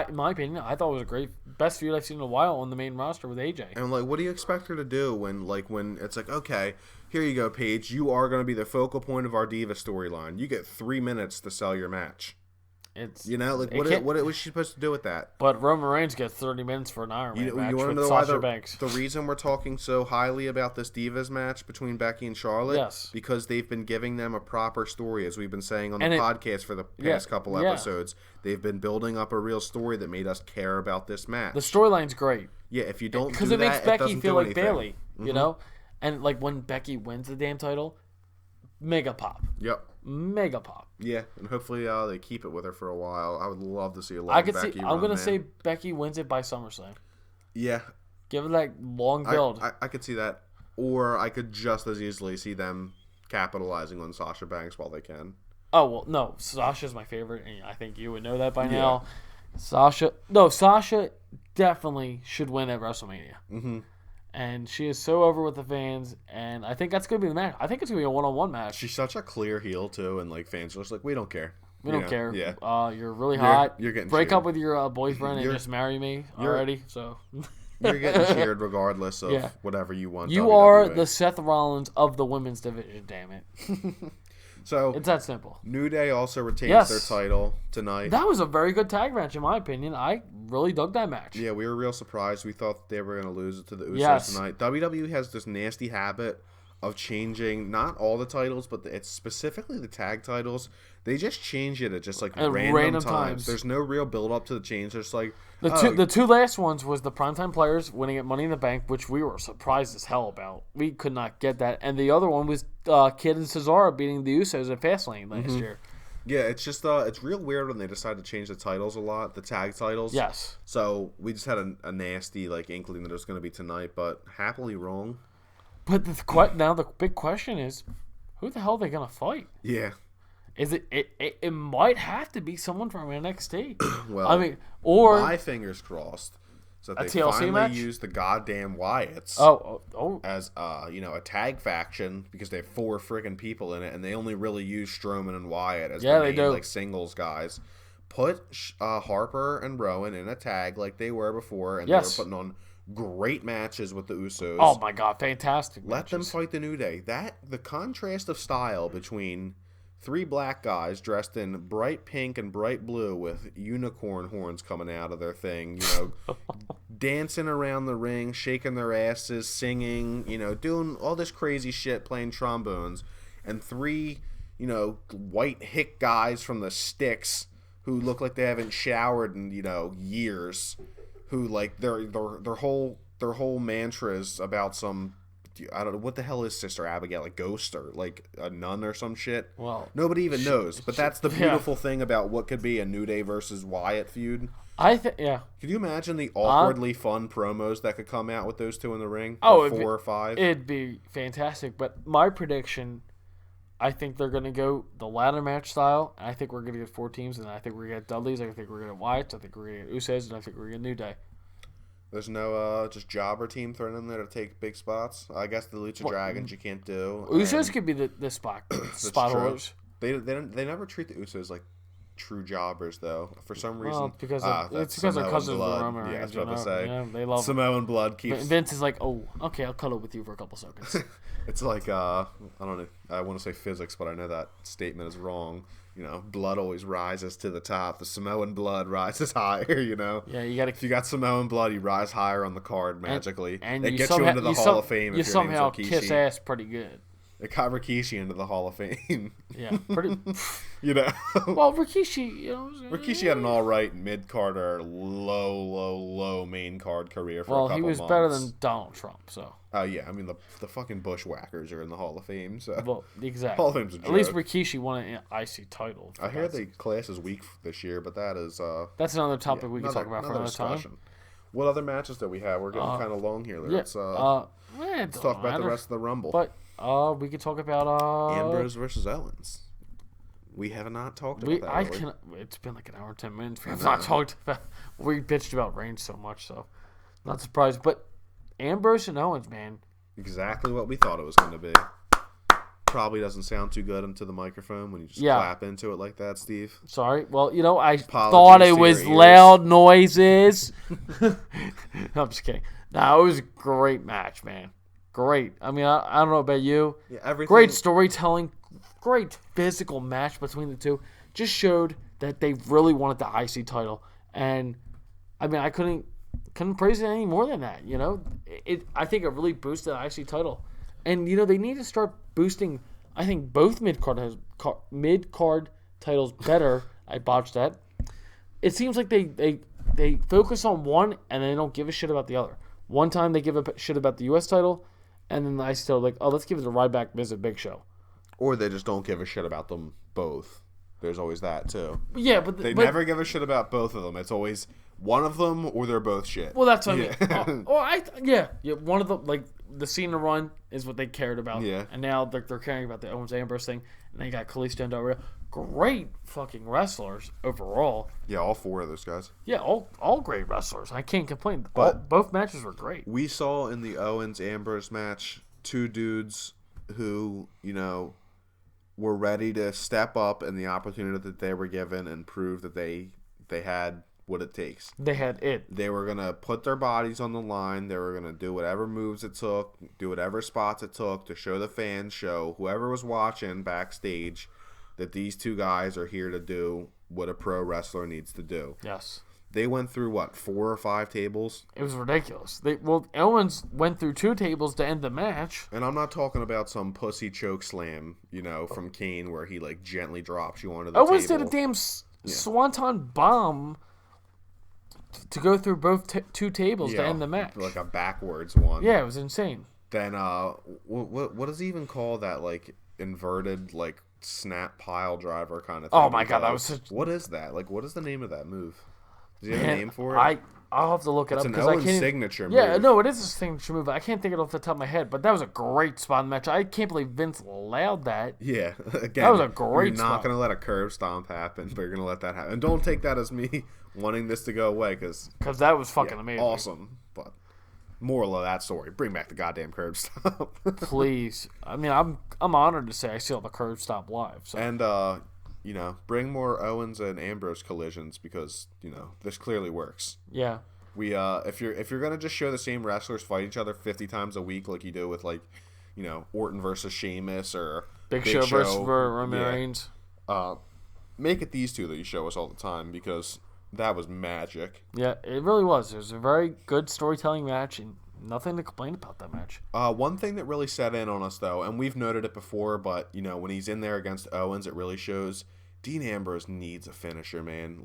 in my opinion, I thought it was a great best feud I've seen in a while on the main roster with AJ. And like, what do you expect her to do when it's like, okay, here you go, Paige. You are going to be the focal point of our Diva storyline. You get 3 minutes to sell your match. What was she supposed to do with that? But Roman Reigns gets 30 minutes for an Iron Man match with Sasha Banks. The reason we're talking so highly about this Divas match between Becky and Charlotte? Yes. Because they've been giving them a proper story, as we've been saying on the podcast for the past couple episodes. They've been building up a real story that made us care about this match. The storyline's great. Yeah, if you don't do that, because it makes Becky feel like anything. Bayley, And like when Becky wins the damn title, mega pop. Yep. Mega pop. Yeah, and hopefully they keep it with her for a while. I would love to see a long Becky I'm going to say Becky wins it by SummerSlam. Yeah. Give it that long build. I could see that. Or I could just as easily see them capitalizing on Sasha Banks while they can. Oh, well, no. Sasha's my favorite, and I think you would know that by now. Sasha definitely should win at WrestleMania. Mm-hmm. And she is so over with the fans, and I think that's going to be the match. I think it's going to be a one-on-one match. She's such a clear heel, too, and like fans are just like, we don't care. We don't care. Yeah. You're really hot. You're getting Break cheered. up with your boyfriend and just marry me already. So you're getting cheered regardless of whatever you want. You are the Seth Rollins of the women's division, damn it. So it's that simple. New Day also retains their title tonight. That was a very good tag match, in my opinion. I really dug that match. Yeah, we were real surprised. We thought they were going to lose it to the Usos tonight. WWE has this nasty habit of changing not all the titles, but it's specifically the tag titles. They just change it at just like random times. There's no real build up to the change. There's like the two last ones was the Primetime Players winning at Money in the Bank, which we were surprised as hell about. We could not get that. And the other one was Kid and Cesaro beating the Usos at Fastlane last year. Yeah, it's just it's real weird when they decide to change the titles a lot, the tag titles. Yes. So we just had a nasty like inkling that it was going to be tonight, but happily wrong. But now the big question is, who the hell are they going to fight? Yeah. Is it might have to be someone from NXT. Well, I mean, or my fingers crossed. So they TLC finally match? use the goddamn Wyatts as a tag faction because they have 4 freaking people in it, and they only really use Strowman and Wyatt as the main like singles guys. Put Harper and Rowan in a tag like they were before, and they were putting on great matches with the Usos. Oh my god, fantastic! Let them fight the New Day. The contrast of style between 3 black guys dressed in bright pink and bright blue with unicorn horns coming out of their thing, dancing around the ring, shaking their asses, singing, doing all this crazy shit, playing trombones, and 3, white hick guys from the sticks who look like they haven't showered in, years, who like their whole mantra is about some, I don't know, what the hell is Sister Abigail, a ghost or like a nun or some shit? Well, nobody even knows, but that's the beautiful thing about what could be a New Day versus Wyatt feud. Could you imagine the awkwardly fun promos that could come out with those 2 in the ring? 4 or 5? It'd be fantastic, but my prediction, I think they're going to go the ladder match style. I think we're going to get 4 teams, and I think we're going to get Dudleys, I think we're going to get Wyatts, I think we're going to get Usos, and I think we're going to get New Day. There's no just jobber team thrown in there to take big spots. I guess the Lucha Dragons you can't do. Usos could be the spot holders. They never treat the Usos like true jobbers though. For some reason, well, because they're cousins of Roman Reigns. Yeah, I was about to say. Yeah, they love Samoan blood keeps. Vince is like, oh, okay, I'll cuddle with you for a couple seconds. It's like I don't know. I want to say physics, but I know that statement is wrong. Blood always rises to the top. The Samoan blood rises higher, Yeah, you got to. If you got Samoan blood, you rise higher on the card magically. And it gets you into the Hall of Fame. You somehow kiss ass pretty good. It got Rikishi into the Hall of Fame. Yeah, pretty. You know. Well, Rikishi, Rikishi had an all right mid card or low main card career for a couple months. Well, he was better than Donald Trump, so. Oh yeah, I mean the fucking bushwhackers are in the Hall of Fame. So. Well, exactly. Hall of Fame's a joke. At least Rikishi won an IC title. I hear the class is weak this year, but that is. That's another topic we can talk about for another time. What other matches that we have? We're getting kind of long here. Let's talk about the rest of the Rumble. But we could talk about Ambrose versus Owens. We have not talked about that. It's been like an hour and 10 minutes. We have not talked about. We bitched about Reigns so much, so not surprised. But Ambrose and Owens, man, exactly what we thought it was going to be. Probably doesn't sound too good into the microphone when you just clap into it like that, Steve. Sorry. Well, I thought it was loud noises. No, I'm just kidding. No, it was a great match, man. Great. I mean, I don't know about you. Yeah, everything. Great storytelling. Great physical match between the two. Just showed that they really wanted the IC title. And, I mean, I couldn't praise it any more than that, I think it really boosted the IC title. And, they need to start boosting, I think, both mid-card titles better. I botched that. It seems like they focus on one and they don't give a shit about the other. One time they give a shit about the U.S. title, and then the IC title, like, oh, let's give it a Ryback visit Big Show. Or they just don't give a shit about them both. There's always that, too. Yeah, but they never give a shit about both of them. It's always one of them or they're both shit. Well, that's what I mean. One of them, like, the Cena run is what they cared about. Yeah. And now they're caring about the Owens Ambrose thing. And they got Kalisto and Del Rio. Great fucking wrestlers overall. Yeah, all four of those guys. Yeah, all great wrestlers. I can't complain. But both matches were great. We saw in the Owens Ambrose match two dudes who, were ready to step up in the opportunity that they were given and prove that they had what it takes. They had it. They were going to put their bodies on the line. They were going to do whatever moves it took, do whatever spots it took to show the fans, show whoever was watching backstage that these two guys are here to do what a pro wrestler needs to do. Yes. They went through, 4 or 5 tables? It was ridiculous. Owens went through 2 tables to end the match. And I'm not talking about some pussy choke slam, from Kane where he, gently drops you onto the table. Owens did a damn swanton bomb to go through both 2 tables to end the match. Like a backwards one. Yeah, it was insane. Then, what does he even call that, inverted, snap pile driver kind of thing? Oh, my God, that was such... What is that? What is the name of that move? Does he have a name for it? I'll have to look it up. It's an Owens signature move. Yeah, no, it is a signature move. I can't think of it off the top of my head, but that was a great spot in the match. I can't believe Vince allowed that. Yeah, again, that was a great spot. You're not going to let a curb stomp happen, but you're going to let that happen. And don't take that as me wanting this to go away, because that was fucking amazing. Awesome. But moral of that story, bring back the goddamn curb stomp. Please. I mean, I'm honored to say I saw the curb stomp live. So. And, bring more Owens and Ambrose collisions because, this clearly works. Yeah. We if you're gonna just show the same wrestlers fight each other 50 times a week like you do with Orton versus Sheamus or Big Show versus Roman Reigns, make it these two that you show us all the time because that was magic. Yeah, it really was. It was a very good storytelling match and nothing to complain about that match. One thing that really set in on us though, and we've noted it before, but when he's in there against Owens, it really shows. Dean Ambrose needs a finisher, man.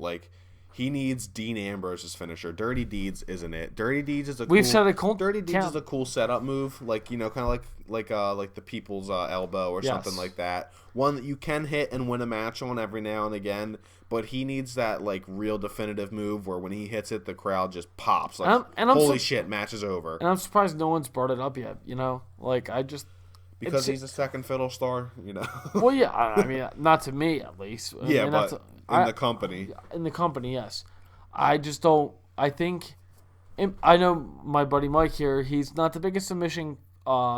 He needs Dean Ambrose's finisher. Dirty Deeds isn't it? Dirty Deeds is a Dirty Deeds is a cool setup move, kind of like the People's Elbow or something like that. One that you can hit and win a match on every now and again, but he needs that real definitive move where when he hits it, the crowd just pops. Holy shit, match is over. And I'm surprised no one's brought it up yet. Because he's a second fiddle star, Well, yeah, I mean, not to me at least. But in the company. In the company, yes. I just don't. I think. I know my buddy Mike here. He's not the biggest submission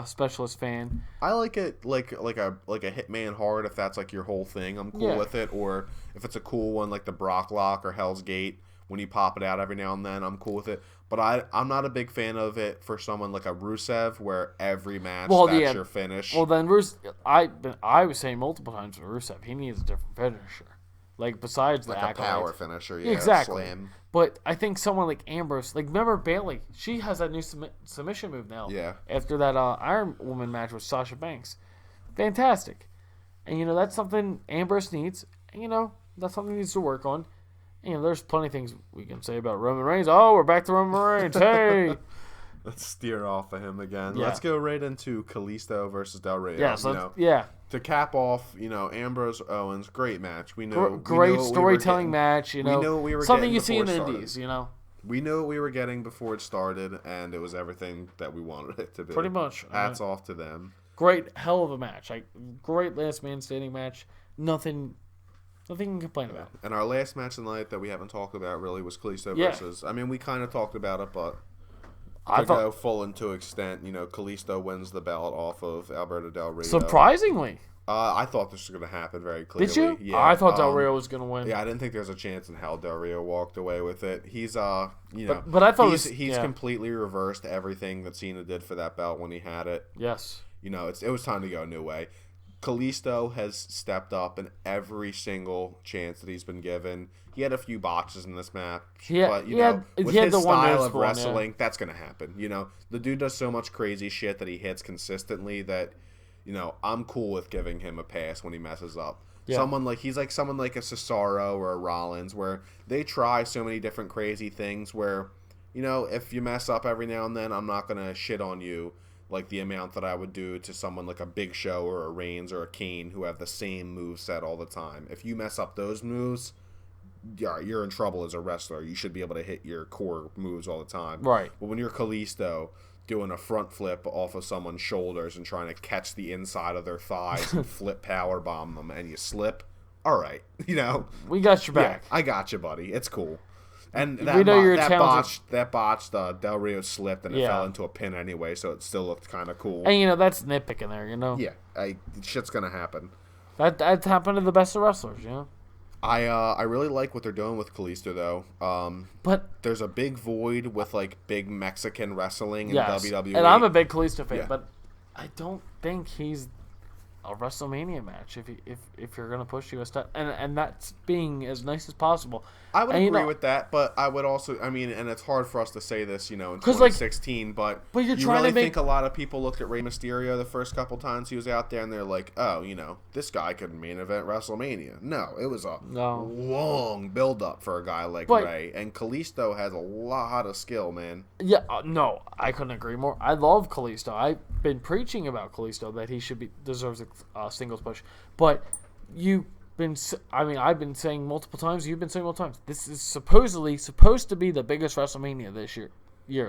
specialist fan. I like it like a Hitman Hard if that's your whole thing. I'm cool with it. Or if it's a cool one like the Brock Lock or Hell's Gate when you pop it out every now and then, I'm cool with it. But I'm not a big fan of it for someone like a Rusev where every match that's your finish. Well, then I was saying multiple times with Rusev, he needs a different finisher. Besides the a power finisher, exactly. Slam. But I think someone like Ambrose, remember Bayley? She has that new submission move now. Yeah. After that Iron Woman match with Sasha Banks. fantastic. And, that's something Ambrose needs. And, that's something he needs to work on. And, there's plenty of things we can say about Roman Reigns. Oh, we're back to Roman Reigns. Hey! Let's steer off of him again. Yeah. Let's go right into Kalisto versus Del Rio. Yeah. To cap off, Ambrose Owens, great match. Great storytelling match. We knew what we were something getting you see in the started. Indies. We knew what we were getting before it started, and it was everything that we wanted it to be. Pretty much. Hats off to them. Great, hell of a match. Great last man standing match. Nothing you can complain about. And our last match of the night that we haven't talked about really was Kalisto versus. I mean, we kind of talked about it, but go full into extent. Kalisto wins the belt off of Alberto Del Rio. Surprisingly. I thought this was going to happen very clearly. Did you? Yeah. I thought Del Rio was going to win. Yeah, I didn't think there was a chance in hell Del Rio walked away with it. He's but I thought he's completely reversed everything that Cena did for that belt when he had it. Yes. It was time to go a new way. Kalisto has stepped up in every single chance that he's been given. He had a few botches in this match, but with his style of wrestling, that's going to happen. The dude does so much crazy shit that he hits consistently that, I'm cool with giving him a pass when he messes up. Yeah. He's like someone like a Cesaro or a Rollins, where they try so many different crazy things where, if you mess up every now and then, I'm not going to shit on you like the amount that I would do to someone like a Big Show or a Reigns or a Kane who have the same moveset all the time. If you mess up those moves, you're in trouble as a wrestler. You should be able to hit your core moves all the time. Right. But when you're Kalisto doing a front flip off of someone's shoulders and trying to catch the inside of their thighs and flip power bomb them and you slip, all right, we got your back. Yeah, I got you, buddy. It's cool. And that botched Del Rio slipped and it fell into a pin anyway, so it still looked kind of cool. And that's nitpicking there, Yeah, shit's gonna happen. That's happened to the best of wrestlers, I really like what they're doing with Kalisto though. But there's a big void with like big Mexican wrestling in WWE. And I'm a big Kalisto fan, but I don't think he's a WrestleMania match if you're gonna push US title, and that's being as nice as possible. I would agree with that, but I would also, and it's hard for us to say this, in 2016, but you're trying really to think a lot of people looked at Rey Mysterio the first couple times he was out there, and they're like, oh, this guy could main event WrestleMania. No, it was a long build up for a guy like Rey, and Kalisto has a lot of skill, man. Yeah, no, I couldn't agree more. I love Kalisto. I've been preaching about Kalisto that he deserves a singles push, but I've been saying multiple times. You've been saying multiple times. This is supposed to be the biggest WrestleMania this year.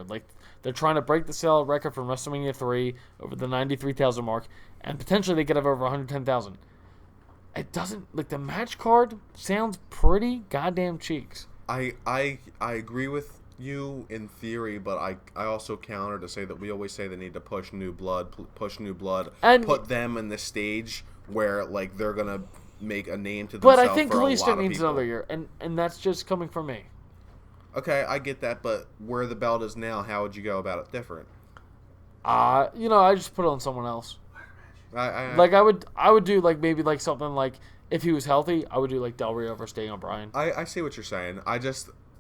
Like they're trying to break the sale record from WrestleMania 3 over the 93,000 mark, and potentially they could have over 110,000. It doesn't the match card sounds pretty goddamn cheeks. I agree with you in theory, but I also counter to say that we always say they need to push new blood, and put them in the stage where they're gonna make a name to themselves. But I think Kalisto needs another year, and that's just coming from me. Okay, I get that, but where the belt is now, how would you go about it different? I just put it on someone else. I would do maybe something if he was healthy, I would do Del Rio versus Daniel Bryan. I see what you're saying.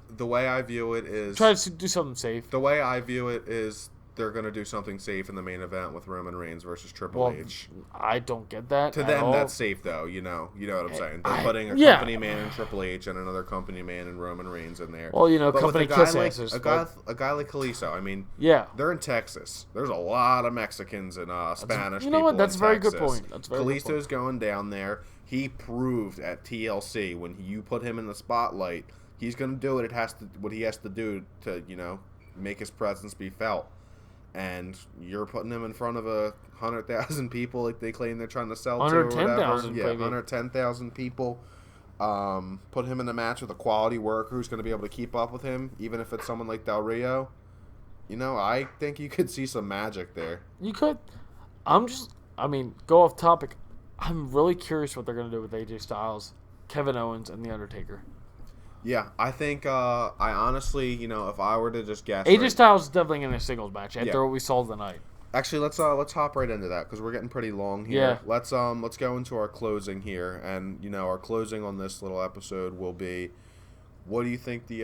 The way I view it is try to do something safe. The way I view it is they're going to do something safe in the main event with Roman Reigns versus Triple H. I don't get that. To them, that's safe, though. You know what I'm saying. They're putting a company man in Triple H and another company man in Roman Reigns in there. Well, but company kiss asses. A guy like Kalisto, they're in Texas. There's a lot of Mexicans and Spanish people. You know what? That's a very good point. Kalisto's going down there. He proved at TLC when you put him in the spotlight, he's going to do what he has to do to, make his presence be felt. And you're putting him in front of 100,000 people like they claim they're trying to sell to or whatever. 110,000 people. Put him in a match with a quality worker who's going to be able to keep up with him, even if it's someone like Del Rio. I think you could see some magic there. You could. Go off topic. I'm really curious what they're going to do with AJ Styles, Kevin Owens, and The Undertaker. Yeah, I think, I honestly, if I were to just guess... AJ Styles is definitely in a singles match after what we saw tonight. Actually, let's hop right into that because we're getting pretty long here. Yeah. Let's go into our closing here, and, our closing on this little episode will be, what do you think the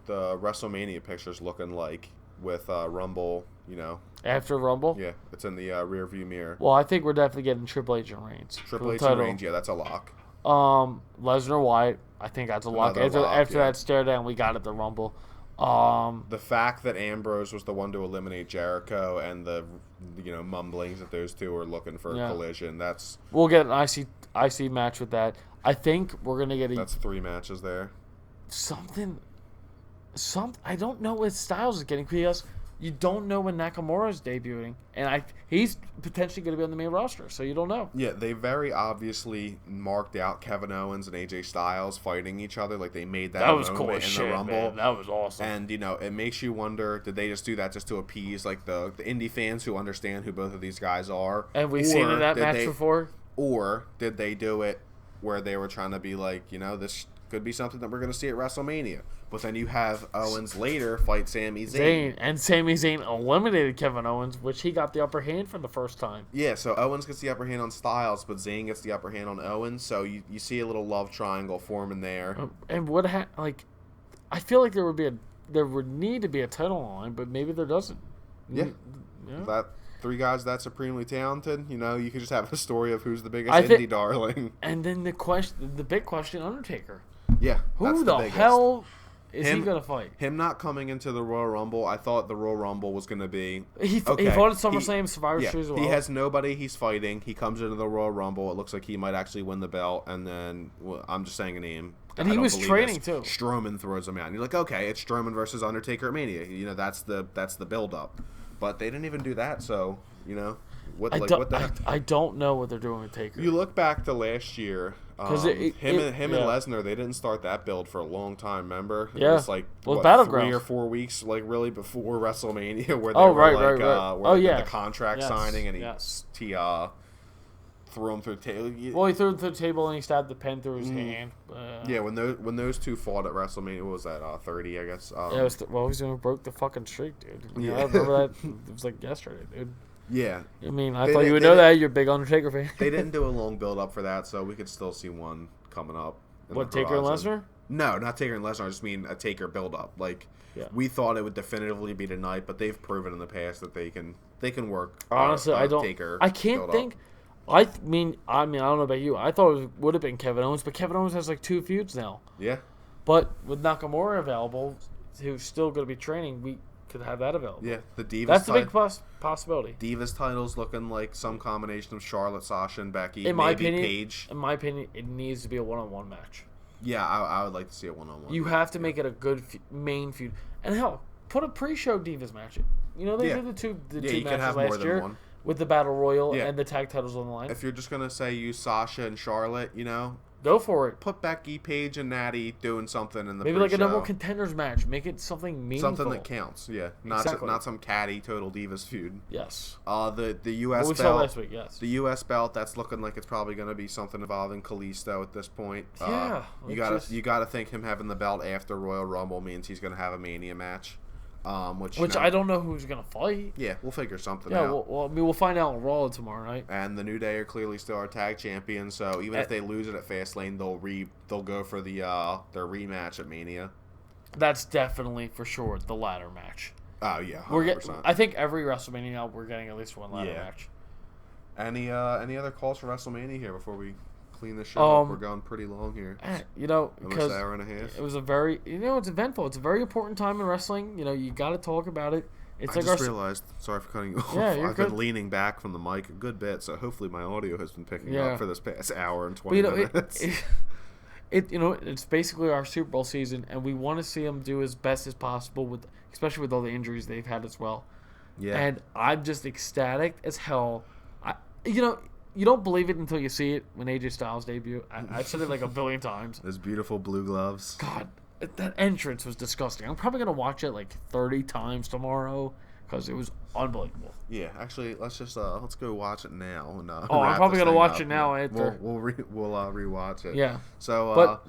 WrestleMania picture's looking like with Rumble you know. After Rumble? Yeah, it's in the rear view mirror. Well, I think we're definitely getting Triple H and Reigns. Triple H and Reigns, yeah, that's a lock. Lesnar Wyatt, I think that's a lock. After that stare down, we got at the Rumble. The fact that Ambrose was the one to eliminate Jericho and the mumblings that those two are looking for a collision, we'll get an IC match with that. I think we're gonna get that's 3 matches there. Something I don't know what Styles is getting because you don't know when Nakamura is debuting, and he's potentially going to be on the main roster, so you don't know. Yeah, they very obviously marked out Kevin Owens and AJ Styles fighting each other, like they made that was cool as shit, the Rumble. Man. That was awesome. And it makes you wonder: did they just do that just to appease like the indie fans who understand who both of these guys are? And we've seen in that match before. Or did they do it where they were trying to be like, this could be something that we're going to see at WrestleMania? But then you have Owens later fight Sami Zayn. And Sami Zayn eliminated Kevin Owens, which he got the upper hand for the first time. Yeah, so Owens gets the upper hand on Styles, but Zayn gets the upper hand on Owens. So you see a little love triangle forming there. And I feel like there would need to be a title line, but maybe there doesn't. Yeah. That 3 guys that supremely talented. You could just have a story of who's the biggest indie darling. And then the big question, Undertaker. Yeah, who the hell is he gonna fight? Him not coming into the Royal Rumble. I thought the Royal Rumble was gonna be. He fought at SummerSlam, Survivor Series. He has nobody he's fighting. He comes into the Royal Rumble. It looks like he might actually win the belt, and then I'm just saying a name. And he was training too. Strowman throws him out, and you're like, okay, it's Strowman versus Undertaker at Mania. That's the build up, but they didn't even do that. So what the heck? I don't know what they're doing with Taker. You look back to last year. Him and Lesnar, they didn't start that build for a long time. Remember? It was like 3 or 4 weeks, like really before WrestleMania, where they were the contract signing, and he threw him through the table. Well, he threw him through the table and he stabbed the pen through his hand. Yeah, when those two fought at WrestleMania, what was that? 30, I guess. He's gonna broke the fucking streak, dude. I remember that. It was like yesterday, dude. Yeah. I mean, I thought you would know that. You're a big Undertaker fan. They didn't do a long build-up for that, so we could still see one coming up. What, Taker and Lesnar? No, not Taker and Lesnar. I just mean a Taker build-up. We thought it would definitively be tonight, but they've proven in the past that they can work. Honestly, I can't think. I mean, I don't know about you. I thought it would have been Kevin Owens, but Kevin Owens has like 2 feuds now. Yeah. But with Nakamura available, who's still going to be training, we could have that available. Yeah, the Divas. That's the big possibility. Divas title's looking like some combination of Charlotte, Sasha, and Becky. In my opinion, Paige. In my opinion, it needs to be a one-on-one match. Yeah, I would like to see a one-on-one. You have to make it a good main feud, and hell, put a pre-show Divas match. They did the two matches last year with the Battle Royal and the tag titles on the line. If you're just gonna say use Sasha and Charlotte, go for it. Put Becky, Paige, and Natty doing something in the maybe pre-show. like a double contenders match. Make it something meaningful. Something that counts. Yeah, not some catty total Divas feud. Yes. The US belt. Saw last week. Yes. The US belt. That's looking like it's probably going to be something involving Kalisto at this point. Yeah. You gotta think him having the belt after Royal Rumble means he's going to have a Mania match. Which I don't know who's gonna fight. Yeah, we'll figure something out. Yeah, well, I mean, we'll find out on Raw tomorrow night. And the New Day are clearly still our tag champions, so even if they lose it at Fastlane, they'll go for their rematch at Mania. That's definitely for sure the ladder match. Oh yeah, 100%. I think every WrestleMania now we're getting at least one ladder match. Any other calls for WrestleMania here before we clean the show up? We're going pretty long here. Because an hour and a half. It was a very, it's eventful. It's a very important time in wrestling. You got to talk about it. I just realized. Sorry for cutting you off. Yeah, I've been leaning back from the mic a good bit, so hopefully my audio has been picking up for this past hour and 20 minutes. It's basically our Super Bowl season, and we want to see them do as best as possible especially with all the injuries they've had as well. Yeah. And I'm just ecstatic as hell. You don't believe it until you see it when AJ Styles debut. I've said it like a billion times. Those beautiful blue gloves. God, that entrance was disgusting. I'm probably going to watch it like 30 times tomorrow because it was unbelievable. Yeah, actually, let's go watch it now. And, I'm probably going to watch it now after. We'll rewatch it. Yeah. So,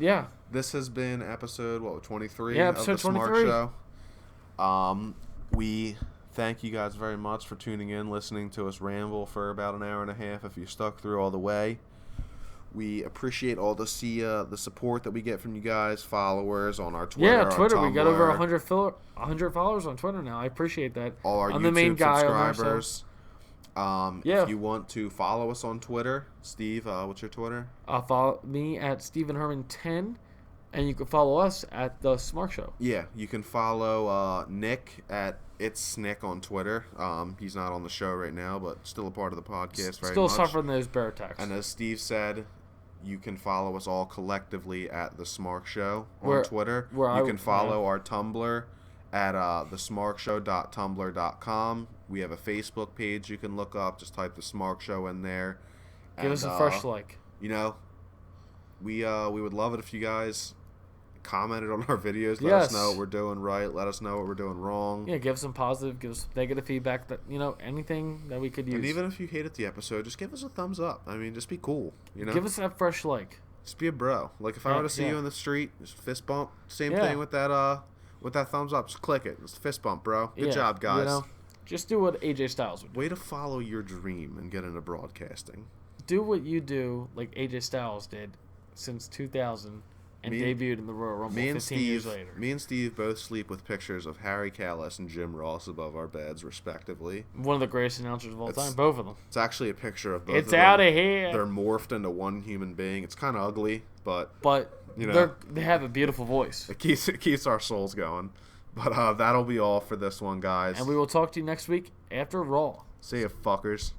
this has been episode, 23 episode of the 23. Smark Show. We thank you guys very much for tuning in, listening to us ramble for about an hour and a half if you stuck through all the way. We appreciate all the support that we get from you guys, followers on our Twitter. Yeah, Twitter. Our We got over 100 followers on Twitter now. I appreciate that. All our I'm YouTube the main guy subscribers. Yeah. If you want to follow us on Twitter, Steve, what's your Twitter? Follow me at StephenHerman10, and you can follow us at the Smark Show. Yeah, you can follow Nick at It's Nick on Twitter. He's not on the show right now, but still a part of the podcast. Still suffering those bear attacks. And as Steve said, you can follow us all collectively at the Smark Show on Twitter. You can follow our Tumblr at thesmarkshow.tumblr.com. We have a Facebook page you can look up. Just type the Smark Show in there. Give us a fresh like. You know, we would love it if you guys commented on our videos. Let us know what we're doing right. Let us know what we're doing wrong. Yeah, give us some positive, give us some negative feedback. That anything that we could use. And even if you hated the episode, just give us a thumbs up. I mean, just be cool. Give us that fresh like. Just be a bro. Like if I were to see you in the street, just fist bump. Same thing with that thumbs up. Just click it. Just fist bump, bro. Good job, guys. Just do what AJ Styles would do. Way to follow your dream and get into broadcasting. Do what you do, like AJ Styles did since 2000. And debuted in the Royal Rumble 15 years later. Me and Steve both sleep with pictures of Harry Callis and Jim Ross above our beds, respectively. One of the greatest announcers of all time, both of them. It's actually a picture of both of them. It's out of here. They're morphed into one human being. It's kind of ugly, but they have a beautiful voice. It keeps our souls going. But that'll be all for this one, guys. And we will talk to you next week after Raw. See ya, fuckers.